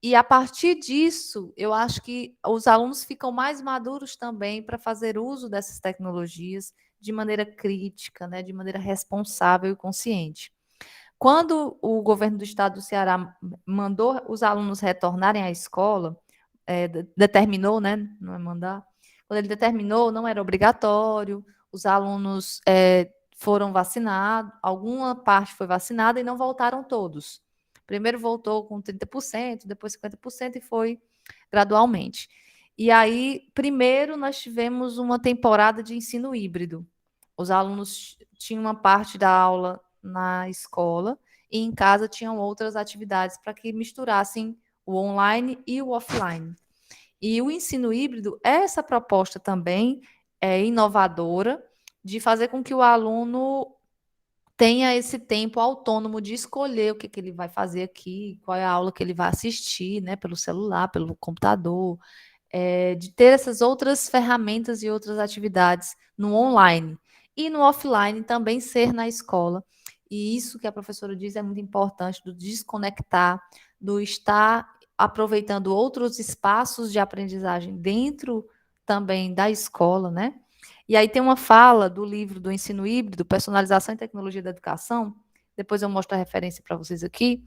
C: E a partir disso, eu acho que os alunos ficam mais maduros também para fazer uso dessas tecnologias de maneira crítica, né, de maneira responsável e consciente. Quando o governo do estado do Ceará mandou os alunos retornarem à escola, determinou, né, não é mandar, quando ele determinou, não era obrigatório, os alunos foram vacinados, alguma parte foi vacinada e não voltaram todos. Primeiro voltou com 30%, depois 50% e foi gradualmente. E aí, primeiro, nós tivemos uma temporada de ensino híbrido. Os alunos tinham uma parte da aula na escola e em casa tinham outras atividades para que misturassem o online e o offline. E o ensino híbrido é essa proposta também inovadora de fazer com que o aluno tenha esse tempo autônomo de escolher o que ele vai fazer aqui, qual é a aula que ele vai assistir, né, pelo celular, pelo computador, de ter essas outras ferramentas e outras atividades no online. E no offline também ser na escola. E isso que a professora diz é muito importante, do desconectar, do estar aproveitando outros espaços de aprendizagem dentro também da escola, né? E aí tem uma fala do livro do Ensino Híbrido, Personalização e Tecnologia da Educação, depois eu mostro a referência para vocês aqui,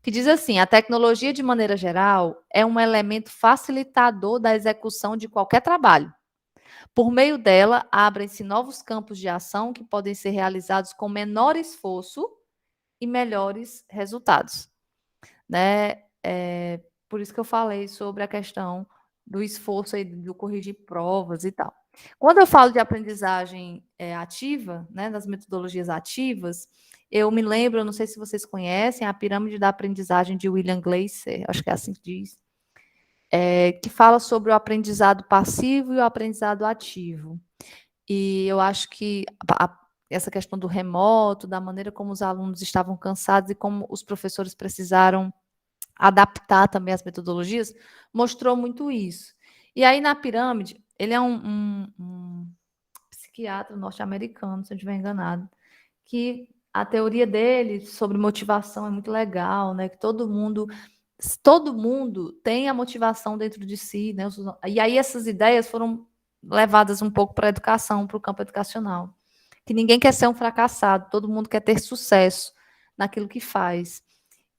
C: que diz assim: a tecnologia, de maneira geral, é um elemento facilitador da execução de qualquer trabalho. Por meio dela, abrem-se novos campos de ação que podem ser realizados com menor esforço e melhores resultados. Né? Por isso que eu falei sobre a questão do esforço aí, do corrigir provas e tal. Quando eu falo de aprendizagem ativa, né, das metodologias ativas, eu me lembro, eu não sei se vocês conhecem, a pirâmide da aprendizagem de William Glasser, acho que é assim que diz, que fala sobre o aprendizado passivo e o aprendizado ativo. E eu acho que essa questão do remoto, da maneira como os alunos estavam cansados e como os professores precisaram adaptar também as metodologias, mostrou muito isso. E aí, na pirâmide, ele é um psiquiatra norte-americano, se eu não estiver enganado, que a teoria dele sobre motivação é muito legal, né? Que todo mundo tem a motivação dentro de si, né? E aí essas ideias foram levadas um pouco para a educação, para o campo educacional. Que ninguém quer ser um fracassado, todo mundo quer ter sucesso naquilo que faz.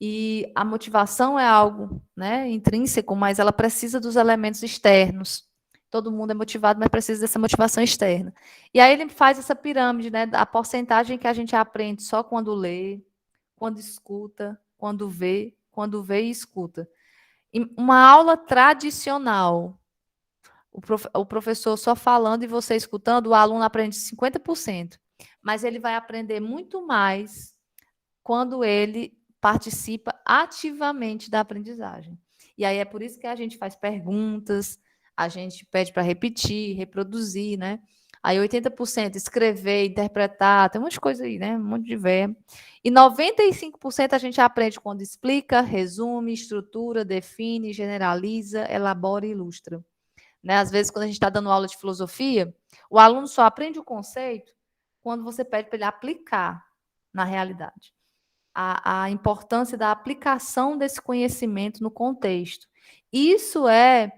C: E a motivação é algo, né, intrínseco, mas ela precisa dos elementos externos. Todo mundo é motivado, mas precisa dessa motivação externa. E aí ele faz essa pirâmide, né, a porcentagem que a gente aprende só quando lê, quando escuta, quando vê e escuta. E uma aula tradicional, o professor só falando e você escutando, o aluno aprende 50%, mas ele vai aprender muito mais quando ele participa ativamente da aprendizagem. E aí é por isso que a gente faz perguntas, a gente pede para repetir, reproduzir, né? Aí 80% escrever, interpretar, tem um monte de coisa aí, né? Um monte de verbo. E 95% a gente aprende quando explica, resume, estrutura, define, generaliza, elabora e ilustra. Né? Às vezes, quando a gente está dando aula de filosofia, o aluno só aprende o conceito quando você pede para ele aplicar na realidade. A importância da aplicação desse conhecimento no contexto. Isso é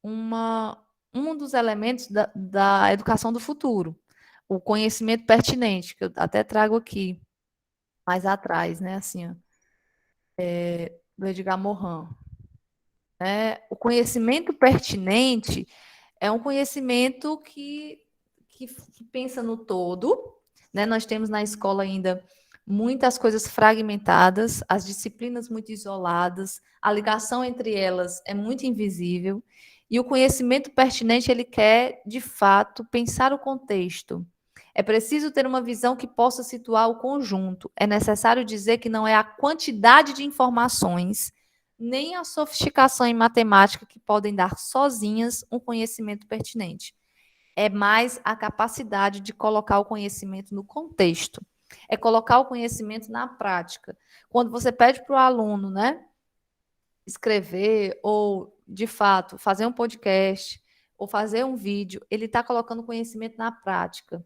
C: um dos elementos da educação do futuro. O conhecimento pertinente, que eu até trago aqui, mais atrás, né? Assim, ó, do Edgar Morin. O conhecimento pertinente é um conhecimento que pensa no todo. Né? Nós temos na escola ainda muitas coisas fragmentadas, as disciplinas muito isoladas, a ligação entre elas é muito invisível, e o conhecimento pertinente, ele quer, de fato, pensar o contexto. É preciso ter uma visão que possa situar o conjunto. É necessário dizer que não é a quantidade de informações, nem a sofisticação em matemática que podem dar sozinhas um conhecimento pertinente. É mais a capacidade de colocar o conhecimento no contexto. É colocar o conhecimento na prática. Quando você pede para o aluno, né, escrever ou, de fato, fazer um podcast ou fazer um vídeo, ele está colocando o conhecimento na prática.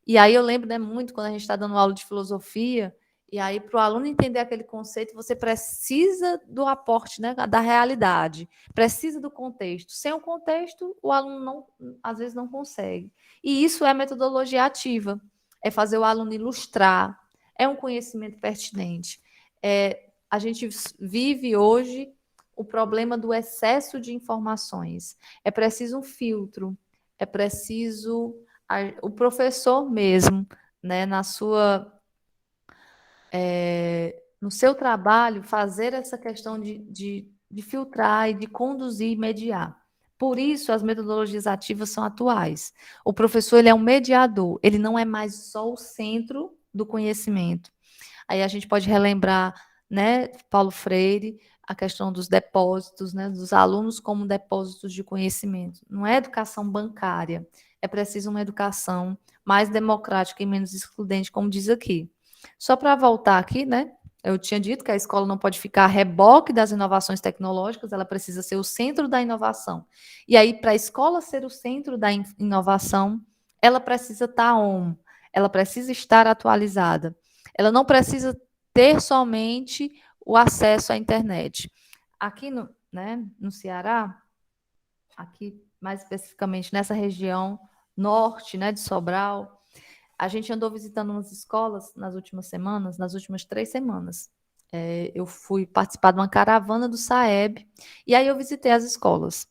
C: E aí eu lembro, né, muito quando a gente está dando aula de filosofia, e aí para o aluno entender aquele conceito, você precisa do aporte, né, da realidade, precisa do contexto. Sem o contexto, o aluno às vezes não consegue. E isso é metodologia ativa, é fazer o aluno ilustrar, é um conhecimento pertinente. A gente vive hoje o problema do excesso de informações. É preciso um filtro, é preciso o professor mesmo, né, no seu trabalho, fazer essa questão de filtrar e de conduzir e mediar. Por isso, as metodologias ativas são atuais. O professor, ele é um mediador, ele não é mais só o centro do conhecimento. Aí a gente pode relembrar, né, Paulo Freire, a questão dos depósitos, né, dos alunos como depósitos de conhecimento. Não é educação bancária, é preciso uma educação mais democrática e menos excludente, como diz aqui. Só para voltar aqui, né? Eu tinha dito que a escola não pode ficar a reboque das inovações tecnológicas, ela precisa ser o centro da inovação. E aí, para a escola ser o centro da inovação, ela precisa estar on, ela precisa estar atualizada. Ela não precisa ter somente o acesso à internet. Aqui no Ceará, aqui mais especificamente nessa região norte, né, de Sobral, a gente andou visitando umas escolas nas últimas semanas, nas últimas 3 semanas. Eu fui participar de uma caravana do SAEB, e aí eu visitei as escolas.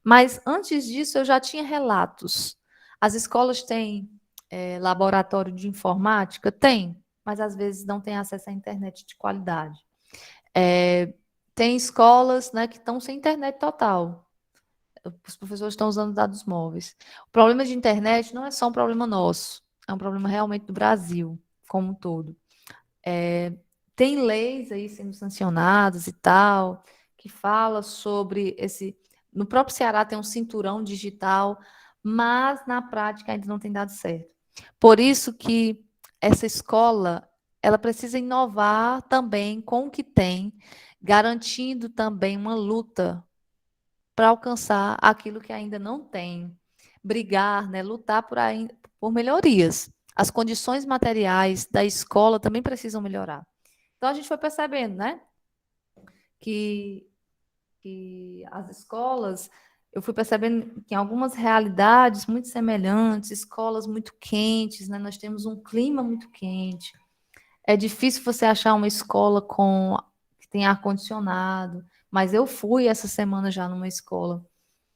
C: Mas antes disso, eu já tinha relatos. As escolas têm laboratório de informática? Tem, mas às vezes não tem acesso à internet de qualidade. Tem escolas, né, que estão sem internet total. Os professores estão usando dados móveis. O problema de internet não é só um problema nosso, é um problema realmente do Brasil como um todo. Tem leis aí sendo sancionadas e tal, que fala sobre esse... No próprio Ceará tem um cinturão digital, mas na prática ainda não tem dado certo. Por isso que essa escola, ela precisa inovar também com o que tem, garantindo também uma luta para alcançar aquilo que ainda não tem. Brigar, né, lutar por melhorias. As condições materiais da escola também precisam melhorar. Então, a gente foi percebendo, né, que as escolas, eu fui percebendo que em algumas realidades muito semelhantes, escolas muito quentes, né, nós temos um clima muito quente. É difícil você achar uma escola que tem ar-condicionado, mas eu fui essa semana já numa escola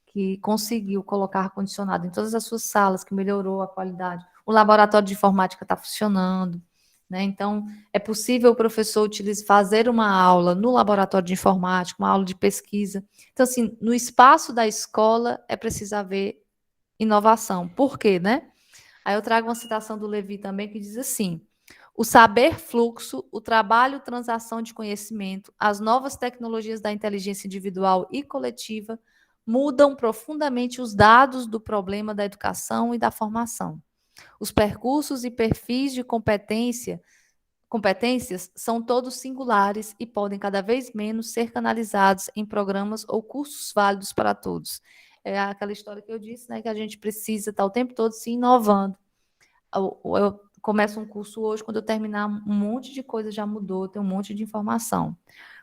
C: que conseguiu colocar ar-condicionado em todas as suas salas, que melhorou a qualidade. O laboratório de informática está funcionando, né? Então, é possível o professor fazer uma aula no laboratório de informática, uma aula de pesquisa. Então, assim, no espaço da escola é preciso haver inovação. Por quê, né? Aí eu trago uma citação do Levi também, que diz assim: o saber fluxo, o trabalho transação de conhecimento, as novas tecnologias da inteligência individual e coletiva mudam profundamente os dados do problema da educação e da formação. Os percursos e perfis de competências são todos singulares e podem cada vez menos ser canalizados em programas ou cursos válidos para todos. É aquela história que eu disse, né, que a gente precisa estar o tempo todo se inovando. Eu começo um curso hoje, quando eu terminar, um monte de coisa já mudou, tem um monte de informação.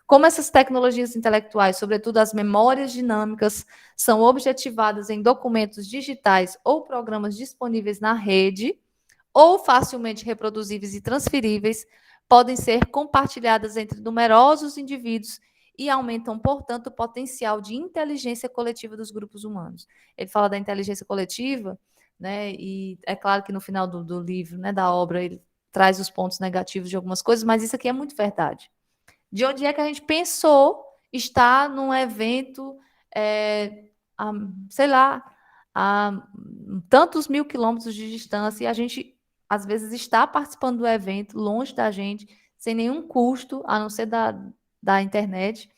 C: Como essas tecnologias intelectuais, sobretudo as memórias dinâmicas, são objetivadas em documentos digitais ou programas disponíveis na rede, ou facilmente reproduzíveis e transferíveis, podem ser compartilhadas entre numerosos indivíduos e aumentam, portanto, o potencial de inteligência coletiva dos grupos humanos. Ele fala da inteligência coletiva, né? E é claro que no final do livro, né, da obra, ele traz os pontos negativos de algumas coisas, mas isso aqui é muito verdade. De onde é que a gente pensou estar num evento, sei lá, a tantos mil quilômetros de distância, e a gente, às vezes, está participando do evento, longe da gente, sem nenhum custo, a não ser da internet.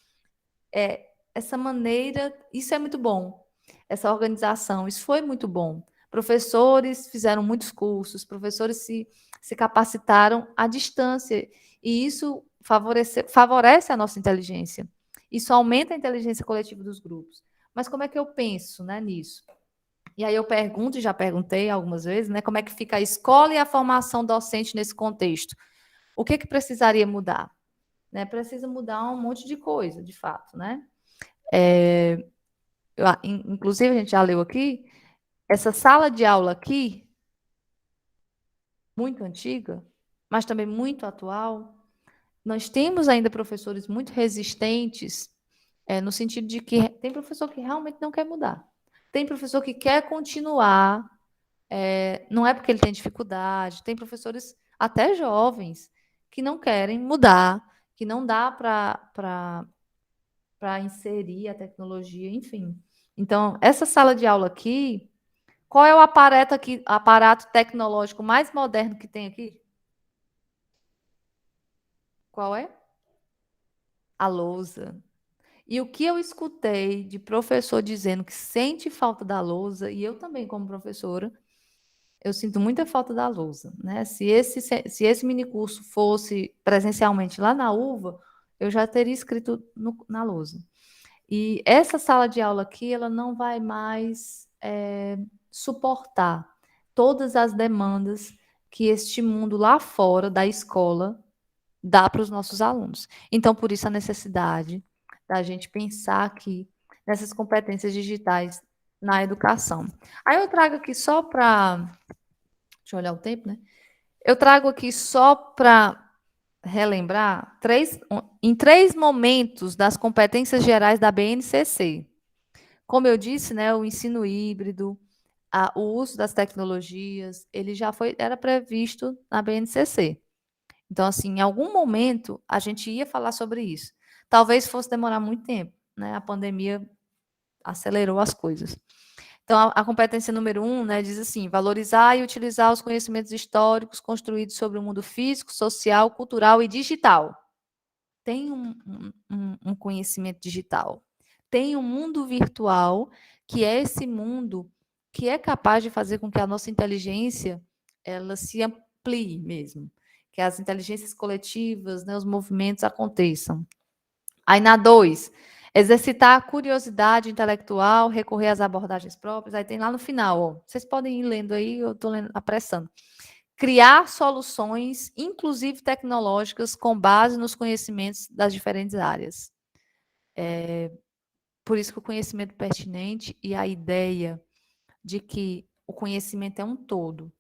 C: Essa maneira, isso é muito bom. Essa organização, isso foi muito bom. Professores fizeram muitos cursos, professores se capacitaram à distância, e isso favorece a nossa inteligência. Isso aumenta a inteligência coletiva dos grupos. Mas como é que eu penso, né, nisso? E aí eu pergunto, e já perguntei algumas vezes, né, como é que fica a escola e a formação docente nesse contexto? O que precisaria mudar? Né, precisa mudar um monte de coisa, de fato, né? Inclusive, a gente já leu aqui, essa sala de aula aqui, muito antiga, mas também muito atual, nós temos ainda professores muito resistentes, no sentido de que tem professor que realmente não quer mudar. Tem professor que quer continuar, não é porque ele tem dificuldade, tem professores até jovens que não querem mudar, que não dá para inserir a tecnologia, enfim. Então, essa sala de aula aqui, qual é o aparato tecnológico mais moderno que tem aqui? Qual é? A lousa. E o que eu escutei de professor dizendo que sente falta da lousa, e eu também como professora, eu sinto muita falta da lousa, né? Se esse minicurso fosse presencialmente lá na UVA, eu já teria escrito na lousa. E essa sala de aula aqui, ela não vai mais suportar todas as demandas que este mundo lá fora da escola dá para os nossos alunos. Então, por isso a necessidade da gente pensar aqui nessas competências digitais na educação. Aí eu trago aqui só para... Deixa eu olhar o tempo, né? Eu trago aqui só para relembrar em 3 momentos das competências gerais da BNCC. Como eu disse, né, o ensino híbrido, o uso das tecnologias, ele já era previsto na BNCC. Então, assim, em algum momento a gente ia falar sobre isso. Talvez fosse demorar muito tempo, né? A pandemia acelerou as coisas. Então, a competência número 1, né, diz assim: valorizar e utilizar os conhecimentos históricos construídos sobre o mundo físico, social, cultural e digital. Tem um conhecimento digital. Tem um mundo virtual, que é esse mundo que é capaz de fazer com que a nossa inteligência ela se amplie mesmo, que as inteligências coletivas, né, os movimentos aconteçam. Aí na 2, exercitar a curiosidade intelectual, recorrer às abordagens próprias. Aí tem lá no final, ó, vocês podem ir lendo aí, eu estou apressando. Criar soluções, inclusive tecnológicas, com base nos conhecimentos das diferentes áreas. Por isso que o conhecimento pertinente e a ideia de que o conhecimento é um todo.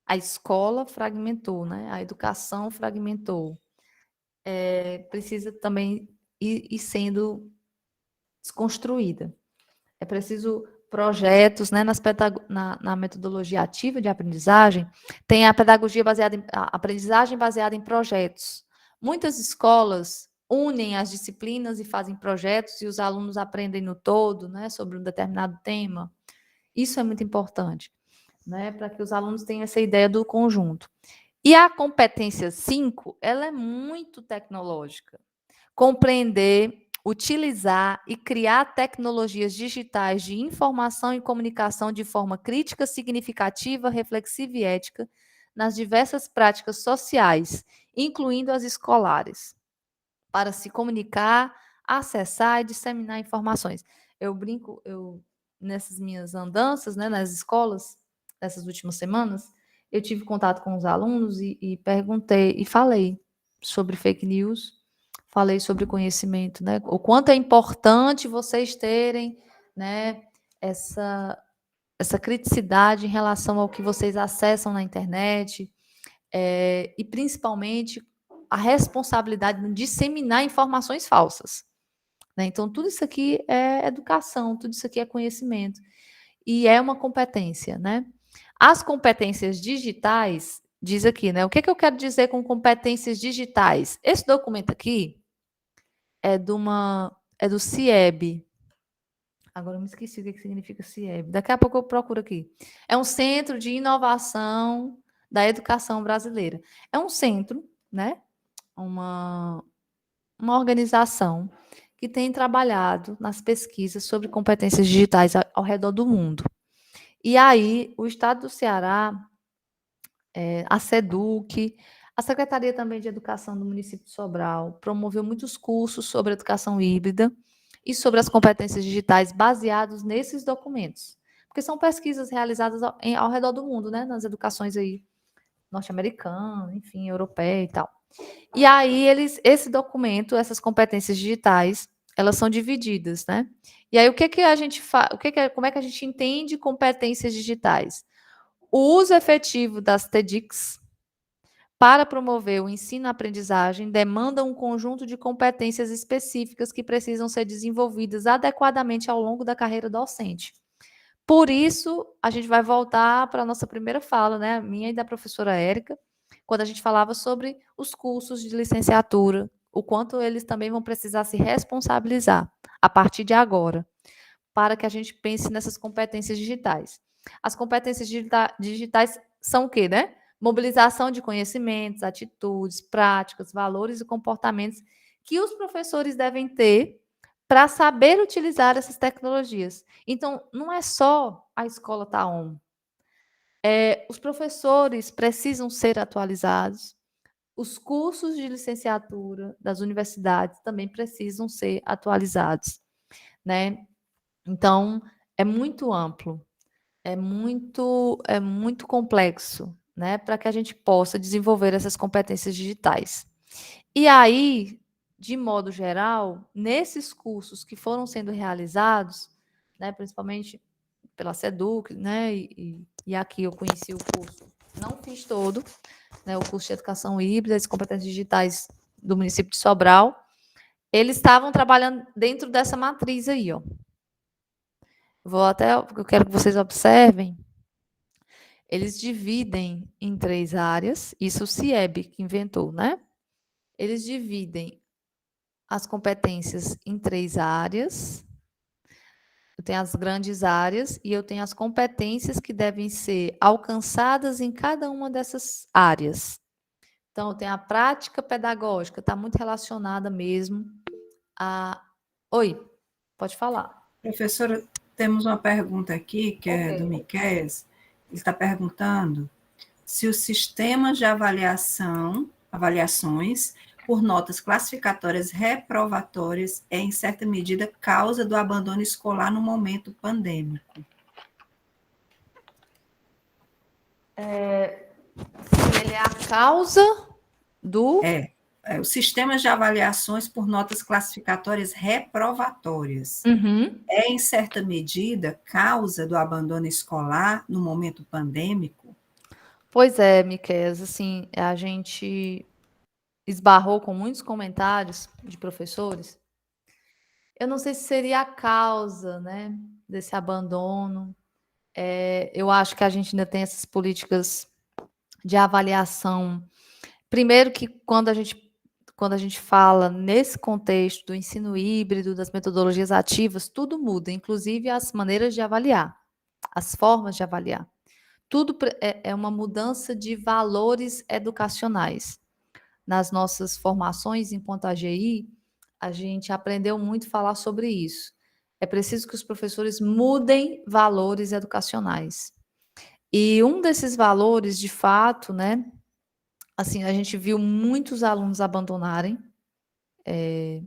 C: A escola fragmentou, né? A educação fragmentou. Precisa também ir sendo desconstruída. É preciso projetos, né, na metodologia ativa de aprendizagem, tem a pedagogia baseada a aprendizagem baseada em projetos. Muitas escolas unem as disciplinas e fazem projetos e os alunos aprendem no todo, né, sobre um determinado tema. Isso é muito importante, né, para que os alunos tenham essa ideia do conjunto. E a competência 5, ela é muito tecnológica. Compreender, utilizar e criar tecnologias digitais de informação e comunicação de forma crítica, significativa, reflexiva e ética nas diversas práticas sociais, incluindo as escolares, para se comunicar, acessar e disseminar informações. Eu brinco, nessas minhas andanças, né, nas escolas, nessas últimas semanas, eu tive contato com os alunos e perguntei, e falei sobre fake news, falei sobre conhecimento, né? O quanto é importante vocês terem, né, essa criticidade em relação ao que vocês acessam na internet, e principalmente a responsabilidade de disseminar informações falsas, né? Então, tudo isso aqui é educação, tudo isso aqui é conhecimento. E é uma competência, né? As competências digitais, diz aqui, né? O que eu quero dizer com competências digitais? Esse documento aqui é do CIEB. Agora eu me esqueci o que significa CIEB. Daqui a pouco eu procuro aqui. É um Centro de Inovação da Educação Brasileira. É um centro, né? Uma organização que tem trabalhado nas pesquisas sobre competências digitais ao redor do mundo. E aí, o Estado do Ceará, a SEDUC, a Secretaria também de Educação do município de Sobral, promoveu muitos cursos sobre educação híbrida e sobre as competências digitais baseados nesses documentos. Porque são pesquisas realizadas ao redor do mundo, né? Nas educações aí norte-americana, enfim, europeia e tal. E aí, esse documento, essas competências digitais, elas são divididas, né? E aí, o que a gente faz? Como é que a gente entende competências digitais? O uso efetivo das TEDx para promover o ensino-aprendizagem demanda um conjunto de competências específicas que precisam ser desenvolvidas adequadamente ao longo da carreira docente. Por isso, a gente vai voltar para a nossa primeira fala, né, minha e da professora Érica, quando a gente falava sobre os cursos de licenciatura, o quanto eles também vão precisar se responsabilizar a partir de agora, para que a gente pense nessas competências digitais. As competências digitais são o quê, né? Mobilização de conhecimentos, atitudes, práticas, valores e comportamentos que os professores devem ter para saber utilizar essas tecnologias. Então, não é só a escola estar on. Os professores precisam ser atualizados, os cursos de licenciatura das universidades também precisam ser atualizados, né? Então, é muito amplo, é muito complexo, né? Para que a gente possa desenvolver essas competências digitais. E aí, de modo geral, nesses cursos que foram sendo realizados, né, principalmente pela SEDUC, né, e aqui eu conheci o curso, não fiz todo, né, o curso de Educação Híbrida e Competências Digitais do município de Sobral, eles estavam trabalhando dentro dessa matriz aí, ó. Eu quero que vocês observem, eles dividem em 3 áreas, isso o CIEB que inventou, né? Eles dividem as competências em 3 áreas. Eu tenho as grandes áreas e eu tenho as competências que devem ser alcançadas em cada uma dessas áreas. Então, tem a prática pedagógica, está muito relacionada mesmo a... Oi, pode falar.
B: Professora, temos uma pergunta aqui, que é do Miquéias. Ele está perguntando se os sistemas de avaliações por notas classificatórias reprovatórias é, em certa medida, causa do abandono escolar no momento pandêmico.
C: Se ele é a causa do...
B: Os sistemas de avaliações por notas classificatórias reprovatórias é, em certa medida, causa do abandono escolar no momento pandêmico?
C: Pois é, Miquéias, assim, a gente esbarrou com muitos comentários de professores. Eu não sei se seria a causa, né, desse abandono. Eu acho que a gente ainda tem essas políticas de avaliação. Primeiro que quando a gente fala nesse contexto do ensino híbrido, das metodologias ativas, tudo muda, inclusive as maneiras de avaliar, as formas de avaliar. Tudo é uma mudança de valores educacionais. Nas nossas formações enquanto AGI, a gente aprendeu muito a falar sobre isso. É preciso que os professores mudem valores educacionais. E um desses valores, de fato, né, assim, a gente viu muitos alunos abandonarem. É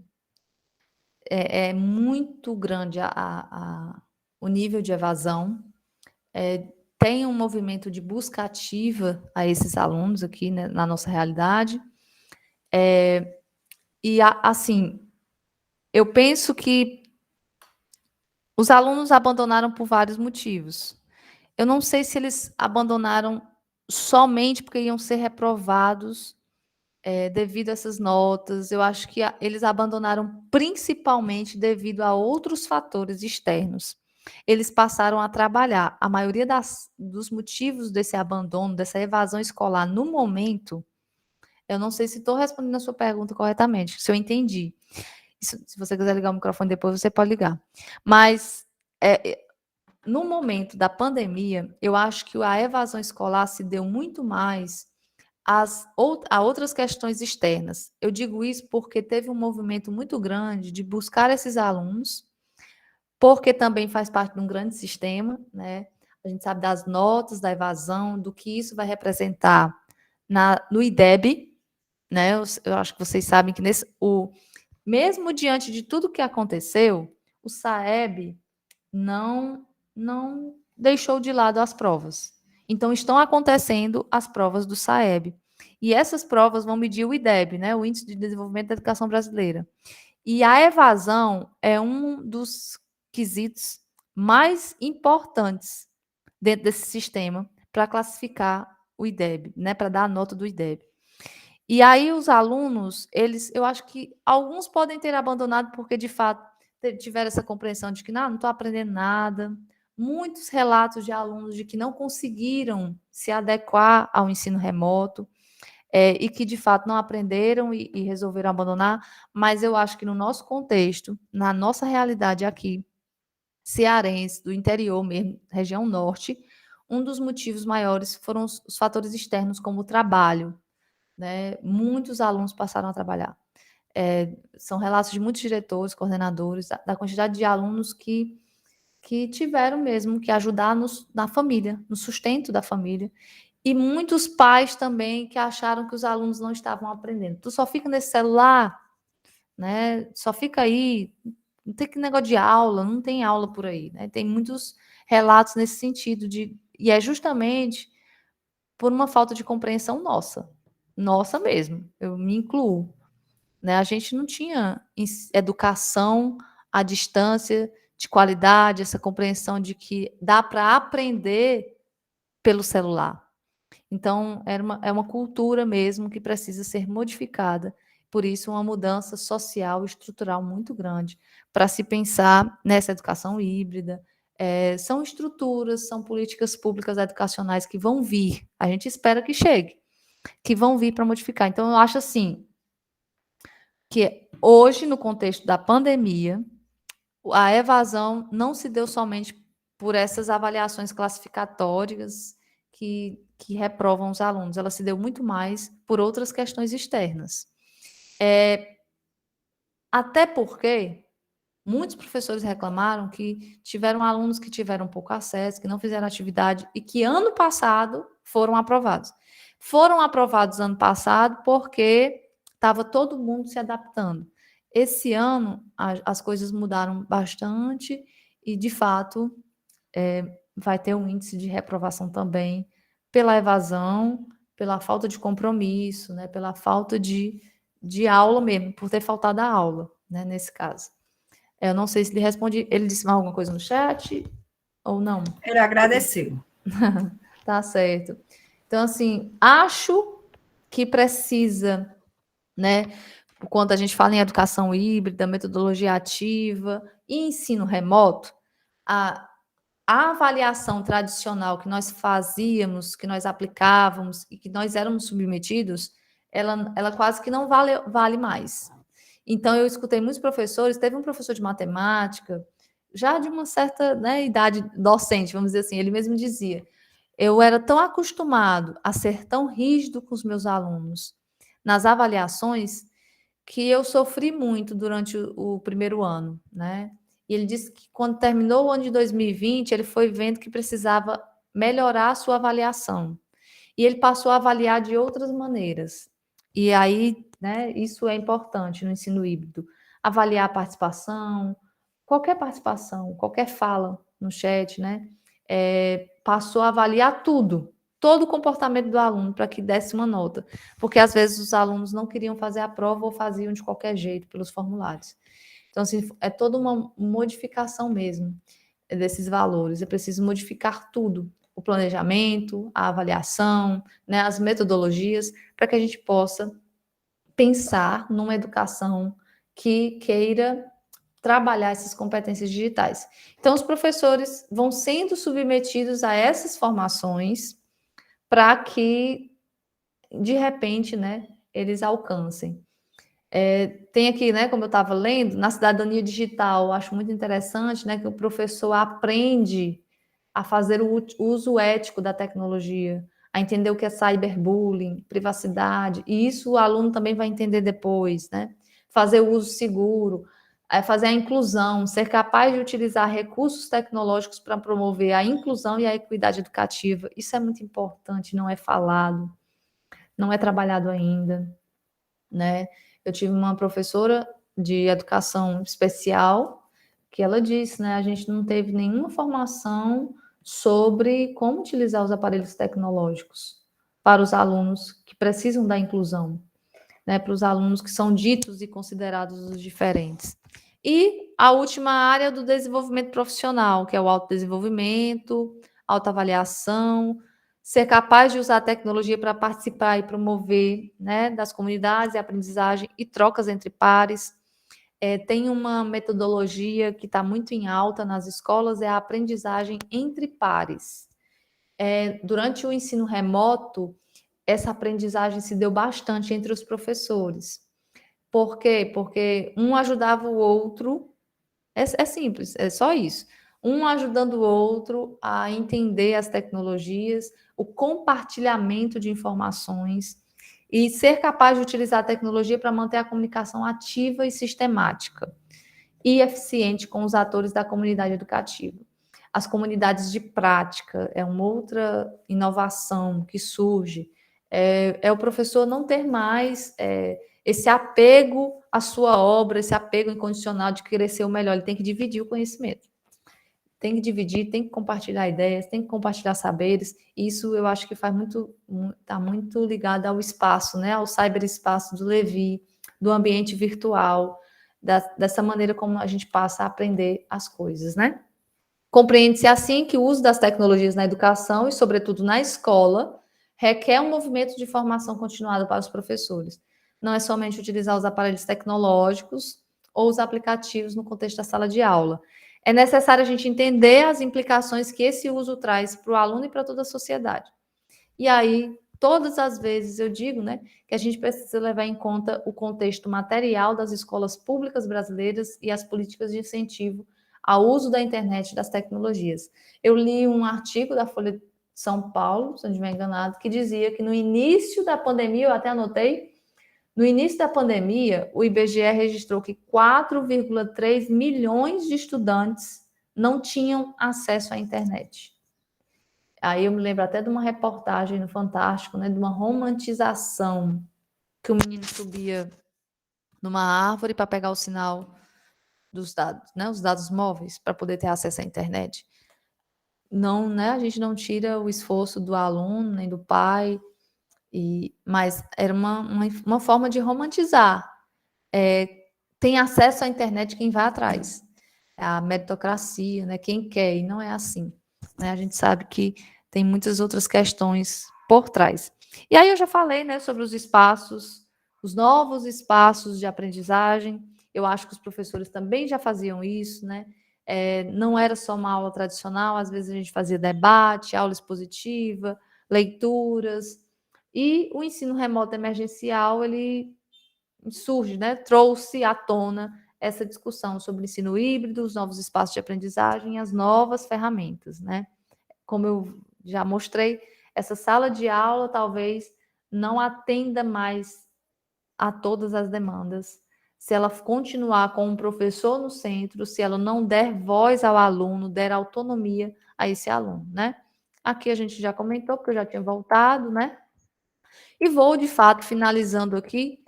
C: muito grande o nível de evasão. Tem um movimento de busca ativa a esses alunos aqui, né, na nossa realidade. Assim, eu penso que os alunos abandonaram por vários motivos. Eu não sei se eles abandonaram somente porque iam ser reprovados devido a essas notas. Eu acho que eles abandonaram principalmente devido a outros fatores externos. Eles passaram a trabalhar. A maioria dos motivos desse abandono, dessa evasão escolar no momento, eu não sei se estou respondendo a sua pergunta corretamente, se eu entendi. Se você quiser ligar o microfone depois, você pode ligar. Mas, no momento da pandemia, eu acho que a evasão escolar se deu muito mais a outras questões externas. Eu digo isso porque teve um movimento muito grande de buscar esses alunos, porque também faz parte de um grande sistema, né? A gente sabe das notas, da evasão, do que isso vai representar no IDEB, né? Eu acho que vocês sabem que mesmo diante de tudo que aconteceu, o SAEB não deixou de lado as provas. Então, estão acontecendo as provas do SAEB. E essas provas vão medir o IDEB, né, o Índice de Desenvolvimento da Educação Brasileira. E a evasão é um dos quesitos mais importantes dentro desse sistema para classificar o IDEB, né, para dar a nota do IDEB. E aí os alunos, eu acho que alguns podem ter abandonado porque, de fato, tiveram essa compreensão de que não estou aprendendo nada. Muitos relatos de alunos de que não conseguiram se adequar ao ensino remoto e que, de fato, não aprenderam e resolveram abandonar. Mas eu acho que no nosso contexto, na nossa realidade aqui, cearense, do interior mesmo, região norte, um dos motivos maiores foram os fatores externos, como o trabalho, né? Muitos alunos passaram a trabalhar. São relatos de muitos diretores, coordenadores, da quantidade de alunos que que tiveram mesmo que ajudar na família, no sustento da família. E muitos pais também que acharam que os alunos não estavam aprendendo. Tu só fica nesse celular, né? Só fica aí, não tem que negócio de aula, não tem aula por aí, né? Tem muitos relatos nesse sentido e é justamente por uma falta de compreensão nossa mesmo. Eu me incluo, né? A gente não tinha educação à distância, de qualidade, essa compreensão de que dá para aprender pelo celular. Então, é uma cultura mesmo que precisa ser modificada. Por isso, uma mudança social e estrutural muito grande para se pensar nessa educação híbrida. São estruturas, são políticas públicas educacionais que vão vir. A gente espera que chegue, que vão vir para modificar. Então, eu acho assim, que hoje, no contexto da pandemia, a evasão não se deu somente por essas avaliações classificatórias que reprovam os alunos, ela se deu muito mais por outras questões externas. Até porque muitos professores reclamaram que tiveram alunos que tiveram pouco acesso, que não fizeram atividade e que ano passado foram aprovados. Foram aprovados ano passado porque estava todo mundo se adaptando. Esse ano, as coisas mudaram bastante e, de fato, vai ter um índice de reprovação também pela evasão, pela falta de compromisso, né, pela falta de aula mesmo, por ter faltado a aula, né, nesse caso. Eu não sei se ele responde, ele disse alguma coisa no chat ou não.
B: Ele agradeceu.
C: Tá certo. Então, assim, acho que precisa, né, quando a gente fala em educação híbrida, metodologia ativa e ensino remoto, a avaliação tradicional que nós fazíamos, que nós aplicávamos e que nós éramos submetidos, ela quase que não vale mais. Então, eu escutei muitos professores, teve um professor de matemática, já de uma certa, né, idade docente, vamos dizer assim, ele mesmo dizia, eu era tão acostumado a ser tão rígido com os meus alunos nas avaliações que eu sofri muito durante o primeiro ano, né? E ele disse que quando terminou o ano de 2020, ele foi vendo que precisava melhorar a sua avaliação. E ele passou a avaliar de outras maneiras. E aí, né, isso é importante no ensino híbrido. Avaliar a participação, qualquer fala no chat, né? Passou a avaliar tudo, todo o comportamento do aluno para que desse uma nota. Porque às vezes os alunos não queriam fazer a prova ou faziam de qualquer jeito pelos formulários. Então, assim, é toda uma modificação mesmo desses valores. É preciso modificar tudo. O planejamento, a avaliação, né, as metodologias, para que a gente possa pensar numa educação que queira trabalhar essas competências digitais. Então, os professores vão sendo submetidos a essas formações para que, de repente, né, eles alcancem. Tem aqui, né, como eu estava lendo, na cidadania digital, acho muito interessante, né, que o professor aprende a fazer o uso ético da tecnologia, a entender o que é cyberbullying, privacidade, e isso o aluno também vai entender depois, né? Fazer o uso seguro, fazer a inclusão, ser capaz de utilizar recursos tecnológicos para promover a inclusão e a equidade educativa. Isso é muito importante, não é falado, não é trabalhado ainda, né? Eu tive uma professora de educação especial que ela disse, né, a gente não teve nenhuma formação sobre como utilizar os aparelhos tecnológicos para os alunos que precisam da inclusão, né, para os alunos que são ditos e considerados os diferentes. E a última área do desenvolvimento profissional, que é o autodesenvolvimento, autoavaliação, ser capaz de usar a tecnologia para participar e promover, né, das comunidades, a aprendizagem e trocas entre pares. Tem uma metodologia que está muito em alta nas escolas, é a aprendizagem entre pares. Durante o ensino remoto, essa aprendizagem se deu bastante entre os professores. Por quê? Porque um ajudava o outro, é simples, é só isso. Um ajudando o outro a entender as tecnologias, o compartilhamento de informações e ser capaz de utilizar a tecnologia para manter a comunicação ativa e sistemática e eficiente com os atores da comunidade educativa. As comunidades de prática é uma outra inovação que surge. É o professor não ter mais esse apego à sua obra, esse apego incondicional de querer ser o melhor. Ele tem que dividir o conhecimento. Tem que dividir, tem que compartilhar ideias, tem que compartilhar saberes. Isso eu acho que está muito ligado ao espaço, né? Ao cyberespaço do Levi, do ambiente virtual, dessa maneira como a gente passa a aprender as coisas, né? Compreende-se assim que o uso das tecnologias na educação e, sobretudo, na escola, requer um movimento de formação continuada para os professores. Não é somente utilizar os aparelhos tecnológicos ou os aplicativos no contexto da sala de aula. É necessário a gente entender as implicações que esse uso traz para o aluno e para toda a sociedade. E aí, todas as vezes eu digo, né, que a gente precisa levar em conta o contexto material das escolas públicas brasileiras e as políticas de incentivo ao uso da internet e das tecnologias. Eu li um artigo da Folha de São Paulo, se não estiver enganado, que dizia que no início da pandemia, eu até anotei, no início da pandemia, o IBGE registrou que 4,3 milhões de estudantes não tinham acesso à internet. Aí eu me lembro até de uma reportagem no Fantástico, né, de uma romantização que o menino subia numa árvore para pegar o sinal dos dados, né, os dados móveis, para poder ter acesso à internet. Não, né, a gente não tira o esforço do aluno, nem do pai, mas era uma forma de romantizar. Tem acesso à internet quem vai atrás. A meritocracia, né, quem quer, e não é assim. Né, a gente sabe que tem muitas outras questões por trás. E aí eu já falei, né, sobre os espaços, os novos espaços de aprendizagem. Eu acho que os professores também já faziam isso, né? Não era só uma aula tradicional, às vezes a gente fazia debate, aula expositiva, leituras. E o ensino remoto emergencial, ele surge, né? Trouxe à tona essa discussão sobre o ensino híbrido, os novos espaços de aprendizagem e as novas ferramentas, né? Como eu já mostrei, essa sala de aula talvez não atenda mais a todas as demandas. Se ela continuar com um professor no centro, se ela não der voz ao aluno, der autonomia a esse aluno, né? Aqui a gente já comentou, porque eu já tinha voltado, né? E vou, de fato, finalizando aqui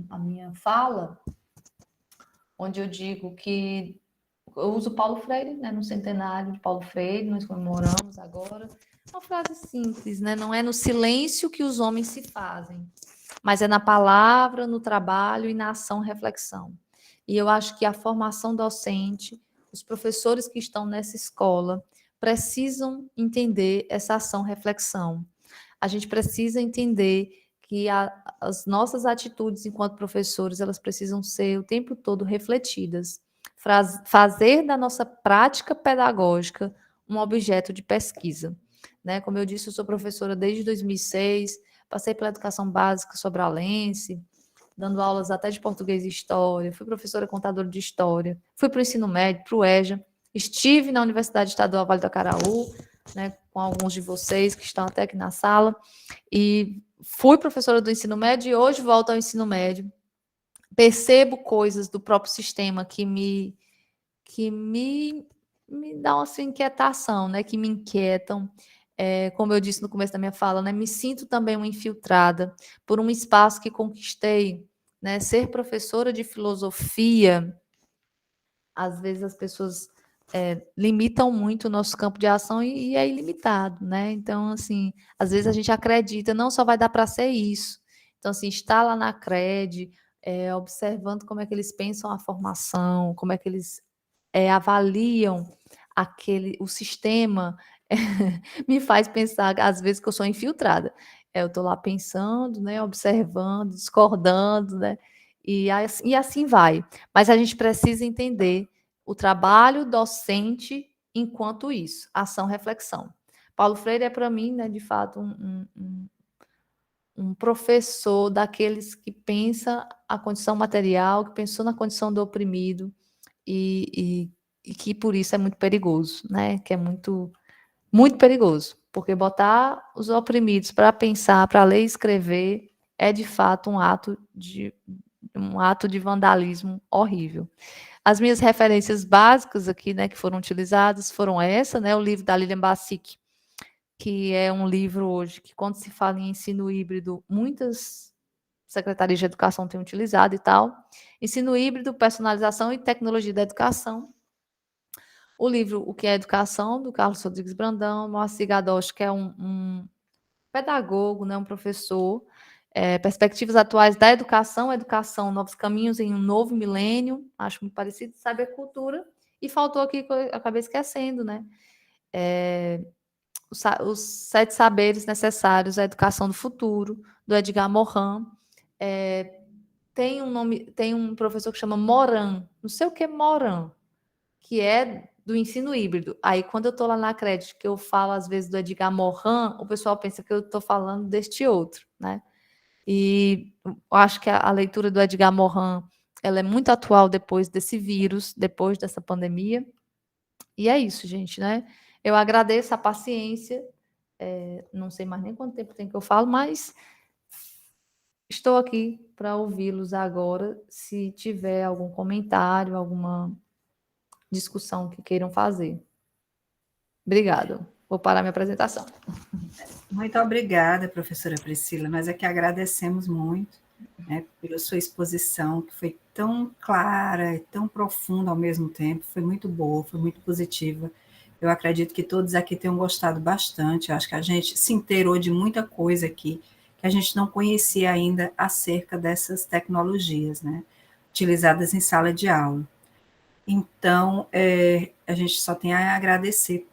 C: a minha fala, onde eu digo que eu uso Paulo Freire, né, no centenário de Paulo Freire, nós comemoramos agora. Uma frase simples, né? Não é no silêncio que os homens se fazem, mas é na palavra, no trabalho e na ação reflexão. E eu acho que a formação docente, os professores que estão nessa escola, precisam entender essa ação reflexão. A gente precisa entender que as nossas atitudes enquanto professores, elas precisam ser o tempo todo refletidas. Fazer da nossa prática pedagógica um objeto de pesquisa. Né? Como eu disse, eu sou professora desde 2006, passei pela educação básica sobralense, dando aulas até de português e história, fui professora contadora de história, fui para o ensino médio, para o EJA, estive na Universidade Estadual Vale do Acaraú, né, com alguns de vocês que estão até aqui na sala, e fui professora do ensino médio e hoje volto ao ensino médio. Percebo coisas do próprio sistema que me dão essa inquietação, né, que me inquietam. Como eu disse no começo da minha fala, né, me sinto também uma infiltrada por um espaço que conquistei, né, ser professora de filosofia. Às vezes as pessoas limitam muito o nosso campo de ação e é ilimitado, né? Então, assim, às vezes a gente acredita, não só vai dar para ser isso. Então, assim, estar lá na CRED, observando como é que eles pensam a formação, como é que eles avaliam o sistema, me faz pensar, às vezes, que eu sou infiltrada. Eu estou lá pensando, né, observando, discordando, né? E assim vai. Mas a gente precisa entender o trabalho docente enquanto isso, ação-reflexão. Paulo Freire é, para mim, né, de fato, um professor daqueles que pensa a condição material, que pensou na condição do oprimido e que, por isso, é muito perigoso, né? Que é muito, muito perigoso, porque botar os oprimidos para pensar, para ler e escrever, é, de fato, um ato de vandalismo horrível. As minhas referências básicas aqui, né, que foram utilizadas, foram essa, né, o livro da Lilian Bassic, que é um livro hoje que, quando se fala em ensino híbrido, muitas secretarias de educação têm utilizado e tal. Ensino híbrido, personalização e tecnologia da educação. O livro O que é Educação, do Carlos Rodrigues Brandão. Moacir Gadosh, que é um pedagogo, né, um professor. Perspectivas atuais da educação, novos caminhos em um novo milênio, acho muito parecido, Saber Cultura, e faltou aqui, que eu acabei esquecendo, né, os 7 saberes necessários à educação do futuro, do Edgar Morin. Tem um professor que chama Moran, não sei o que é Moran, que é do ensino híbrido. Aí, quando eu estou lá na Crédito, que eu falo, às vezes, do Edgar Morin, o pessoal pensa que eu estou falando deste outro, né? E eu acho que a leitura do Edgar Morin, ela é muito atual depois desse vírus, depois dessa pandemia. E é isso, gente, né? Eu agradeço a paciência. Não sei mais nem quanto tempo tem que eu falo, mas estou aqui para ouvi-los agora, se tiver algum comentário, alguma discussão que queiram fazer. Obrigado. Vou parar minha apresentação.
B: Muito obrigada, professora Priscila. Nós é que agradecemos muito, né, pela sua exposição, que foi tão clara e tão profunda ao mesmo tempo. Foi muito boa, foi muito positiva. Eu acredito que todos aqui tenham gostado bastante. Eu acho que a gente se inteirou de muita coisa aqui que a gente não conhecia ainda acerca dessas tecnologias, né, utilizadas em sala de aula. Então, a gente só tem a agradecer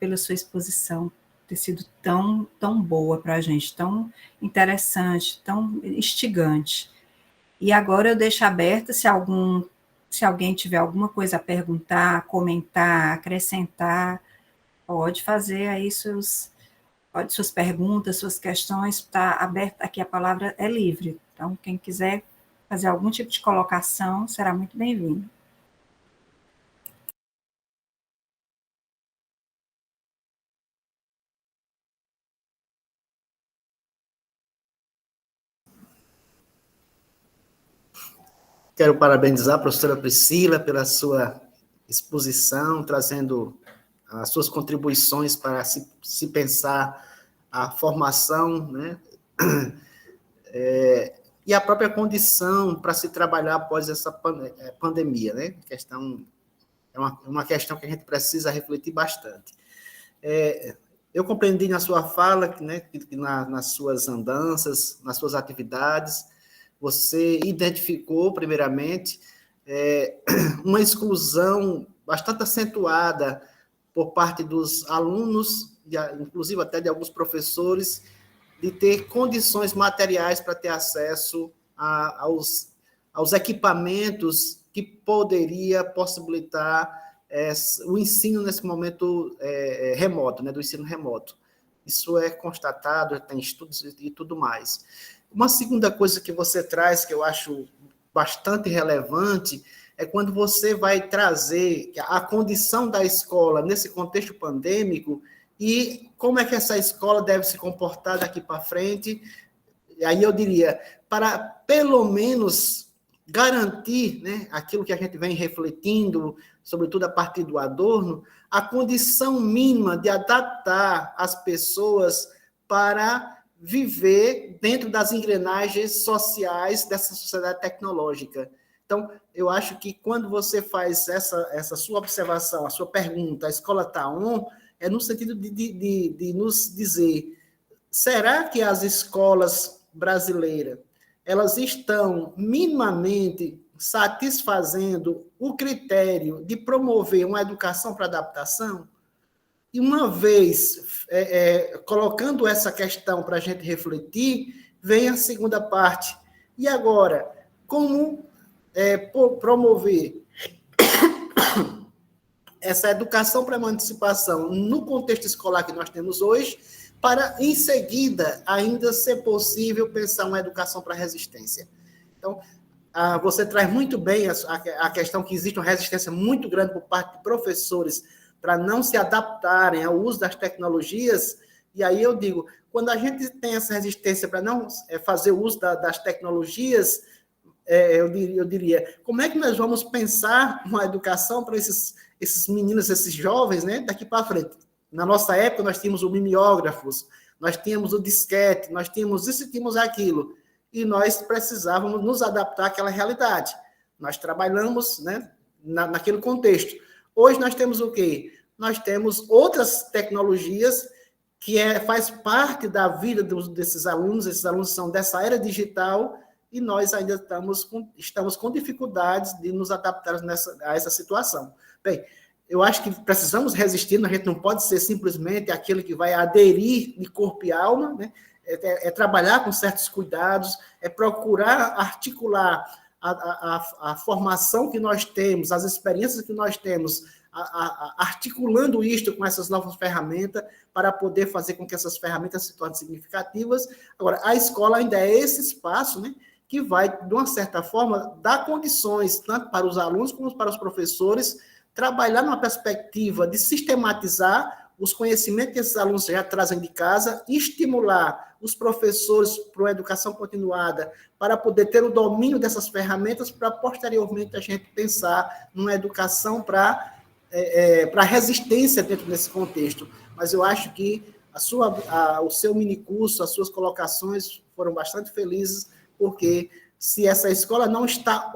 B: pela sua exposição, ter sido tão boa para a gente, tão interessante, tão instigante. E agora eu deixo aberta, se alguém tiver alguma coisa a perguntar, comentar, acrescentar, pode fazer aí suas perguntas, suas questões, está aberta aqui, a palavra é livre. Então, quem quiser fazer algum tipo de colocação, será muito bem-vindo.
A: Quero parabenizar a professora Priscila pela sua exposição, trazendo as suas contribuições para se pensar a formação, né? E a própria condição para se trabalhar após essa pandemia, né? Uma questão que a gente precisa refletir bastante. Eu compreendi na sua fala, né, que nas suas andanças, nas suas atividades, você identificou, primeiramente, uma exclusão bastante acentuada por parte dos alunos, inclusive até de alguns professores, de ter condições materiais para ter acesso aos equipamentos que poderia possibilitar o ensino nesse momento remoto, né, do ensino remoto. Isso é constatado, tem estudos e tudo mais. Uma segunda coisa que você traz, que eu acho bastante relevante, é quando você vai trazer a condição da escola nesse contexto pandêmico e como é que essa escola deve se comportar daqui para frente. E aí eu diria, para pelo menos garantir, né, aquilo que a gente vem refletindo, sobretudo a partir do Adorno, a condição mínima de adaptar as pessoas para viver dentro das engrenagens sociais dessa sociedade tecnológica. Então, eu acho que quando você faz essa sua observação, a sua pergunta, a escola está on, é no sentido de nos dizer, será que as escolas brasileiras, elas estão minimamente satisfazendo o critério de promover uma educação para adaptação? E uma vez colocando essa questão para a gente refletir, vem a segunda parte. E agora, como promover essa educação para a emancipação no contexto escolar que nós temos hoje, para, em seguida, ainda ser possível pensar uma educação para a resistência? Então, você traz muito bem a questão que existe uma resistência muito grande por parte de professores para não se adaptarem ao uso das tecnologias, e aí eu digo, quando a gente tem essa resistência para não fazer uso das tecnologias, eu diria, como é que nós vamos pensar uma educação para esses meninos, esses jovens, né, daqui para frente? Na nossa época, nós tínhamos o mimeógrafos, nós tínhamos o disquete, nós tínhamos isso e tínhamos aquilo, e nós precisávamos nos adaptar àquela realidade. Nós trabalhamos, né, naquele contexto. Hoje nós temos o quê? Nós temos outras tecnologias que faz parte da vida desses alunos, esses alunos são dessa era digital, e nós ainda estamos com dificuldades de nos adaptar a essa situação. Bem, eu acho que precisamos resistir, a gente não pode ser simplesmente aquele que vai aderir de corpo e alma, né? Trabalhar com certos cuidados, procurar articular a formação que nós temos, as experiências que nós temos, articulando isto com essas novas ferramentas, para poder fazer com que essas ferramentas se tornem significativas. Agora, a escola ainda é esse espaço, né, que vai, de uma certa forma, dar condições, tanto para os alunos como para os professores, trabalhar numa perspectiva de sistematizar os conhecimentos que esses alunos já trazem de casa, estimular os professores para uma educação continuada, para poder ter o domínio dessas ferramentas, para posteriormente a gente pensar numa educação para resistência dentro desse contexto. Mas eu acho que o seu minicurso, as suas colocações foram bastante felizes, porque se essa escola não está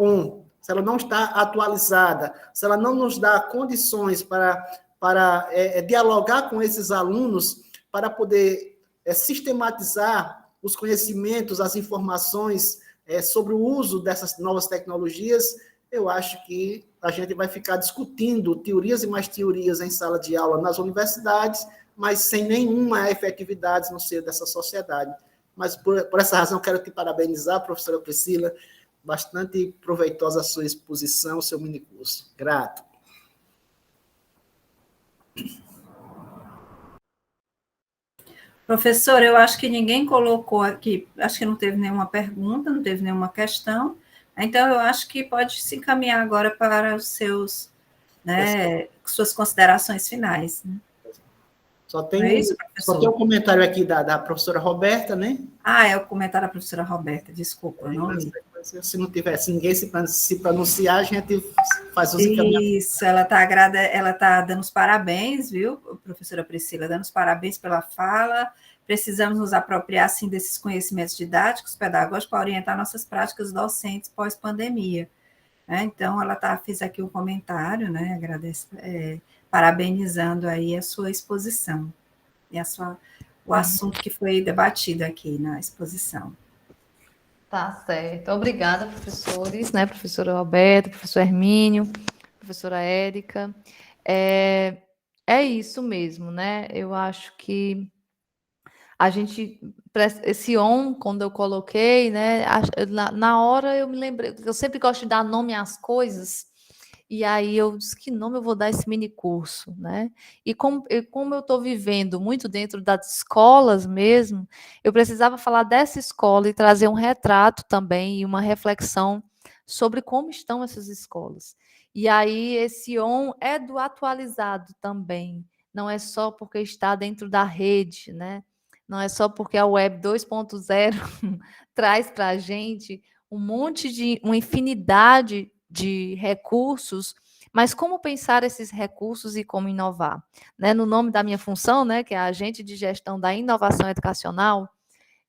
A: se ela não está atualizada, se ela não nos dá condições para dialogar com esses alunos, para poder sistematizar os conhecimentos, as informações sobre o uso dessas novas tecnologias, eu acho que a gente vai ficar discutindo teorias e mais teorias em sala de aula nas universidades, mas sem nenhuma efetividade no seio dessa sociedade. Mas, por essa razão, quero te parabenizar, professora Priscila, bastante proveitosa a sua exposição, o seu minicurso. Grato.
B: Professor, eu acho que ninguém colocou aqui, acho que não teve nenhuma pergunta, não teve nenhuma questão, então eu acho que pode se encaminhar agora para os seus, né, suas considerações finais. Né?
A: Só tem um comentário aqui da professora Roberta, né?
B: É o comentário da professora Roberta, desculpa, eu não li.
A: Se não tivesse ninguém se pronunciar, a gente faz os encaminhamentos.
B: Isso, ela tá dando os parabéns, viu, professora Priscila, dando os parabéns pela fala. Precisamos nos apropriar, sim, desses conhecimentos didáticos, pedagógicos, para orientar nossas práticas docentes pós-pandemia. Então, ela fez aqui um comentário, né, parabenizando aí a sua exposição e o assunto que foi debatido aqui na exposição.
C: Tá certo. Obrigada, professores, né? Professora Roberta, professor Hermínio, professora Érica. É isso mesmo, né? Eu acho que a gente, esse quando eu coloquei, né? Na hora eu me lembrei, eu sempre gosto de dar nome às coisas, e aí eu disse, que nome eu vou dar esse mini curso, né? E como eu estou vivendo muito dentro das escolas mesmo, eu precisava falar dessa escola e trazer um retrato também e uma reflexão sobre como estão essas escolas. E aí esse é do atualizado também, não é só porque está dentro da rede, né? Não é só porque a Web 2.0 traz para a gente uma infinidade de recursos, mas como pensar esses recursos e como inovar? Né? No nome da minha função, né, que é agente de gestão da inovação educacional,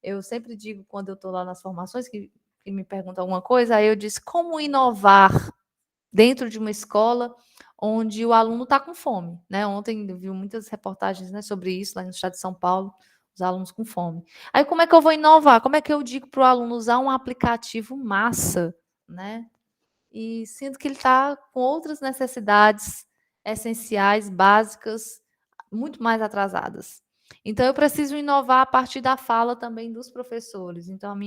C: eu sempre digo, quando eu estou lá nas formações, que me perguntam alguma coisa, aí eu disse, como inovar dentro de uma escola onde o aluno está com fome? Né? Ontem eu vi muitas reportagens, né, sobre isso, lá no estado de São Paulo, os alunos com fome. Aí como é que eu vou inovar? Como é que eu digo para o aluno usar um aplicativo massa, né? E sinto que ele está com outras necessidades essenciais, básicas, muito mais atrasadas. Então, eu preciso inovar a partir da fala também dos professores. Então,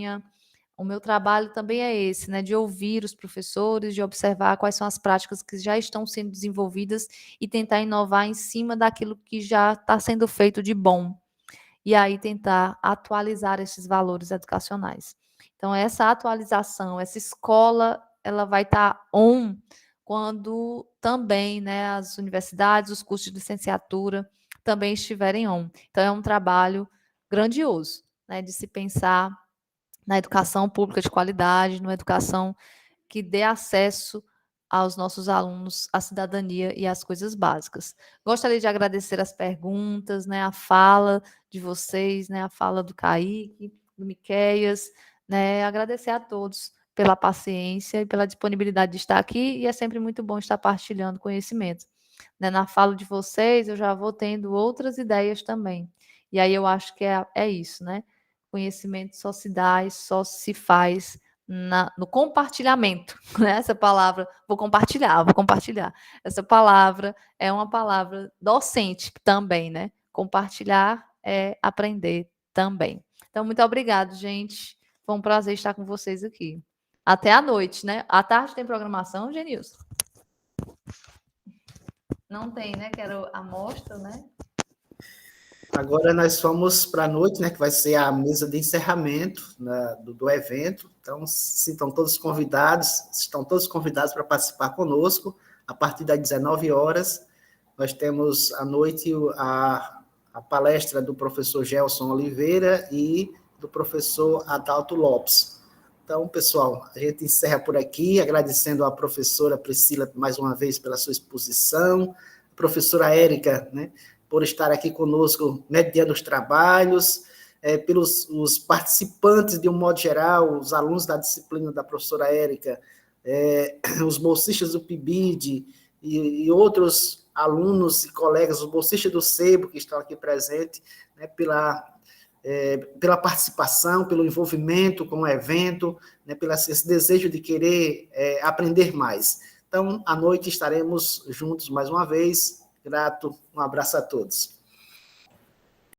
C: o meu trabalho também é esse, né, de ouvir os professores, de observar quais são as práticas que já estão sendo desenvolvidas e tentar inovar em cima daquilo que já está sendo feito de bom. E aí tentar atualizar esses valores educacionais. Então, essa atualização, essa escola, ela vai estar quando também, né, as universidades, os cursos de licenciatura também estiverem on. Então, é um trabalho grandioso, né, de se pensar na educação pública de qualidade, numa educação que dê acesso aos nossos alunos à cidadania e às coisas básicas. Gostaria de agradecer as perguntas, né, a fala de vocês, né, a fala do Kaique, do Miqueias, né, agradecer a todos pela paciência e pela disponibilidade de estar aqui, e é sempre muito bom estar partilhando conhecimento. Né, na fala de vocês, eu já vou tendo outras ideias também. E aí eu acho que é isso, né? Conhecimento só se dá e só se faz no compartilhamento, né? Essa palavra, vou compartilhar. Essa palavra é uma palavra docente também, né? Compartilhar é aprender também. Então, muito obrigado, gente. Foi um prazer estar com vocês aqui. Até à noite, né? À tarde tem programação, Genilson? Não tem, né? Que era a mostra, né?
A: Agora nós fomos para a noite, né, que vai ser a mesa de encerramento, né, do evento. Então, estão todos convidados para participar conosco. A partir das 19 horas, nós temos à noite a palestra do professor Gelson Oliveira e do professor Adalto Lopes. Então, pessoal, a gente encerra por aqui, agradecendo à professora Priscila mais uma vez pela sua exposição, a professora Érica, né, por estar aqui conosco, mediando os trabalhos, pelos os participantes, de um modo geral, os alunos da disciplina da professora Érica, os bolsistas do PIBID e outros alunos e colegas, os bolsistas do SEBO, que estão aqui presentes, né, pela participação, pelo envolvimento com o evento, né, pelo esse desejo de querer aprender mais. Então, à noite estaremos juntos mais uma vez. Grato, um abraço a todos.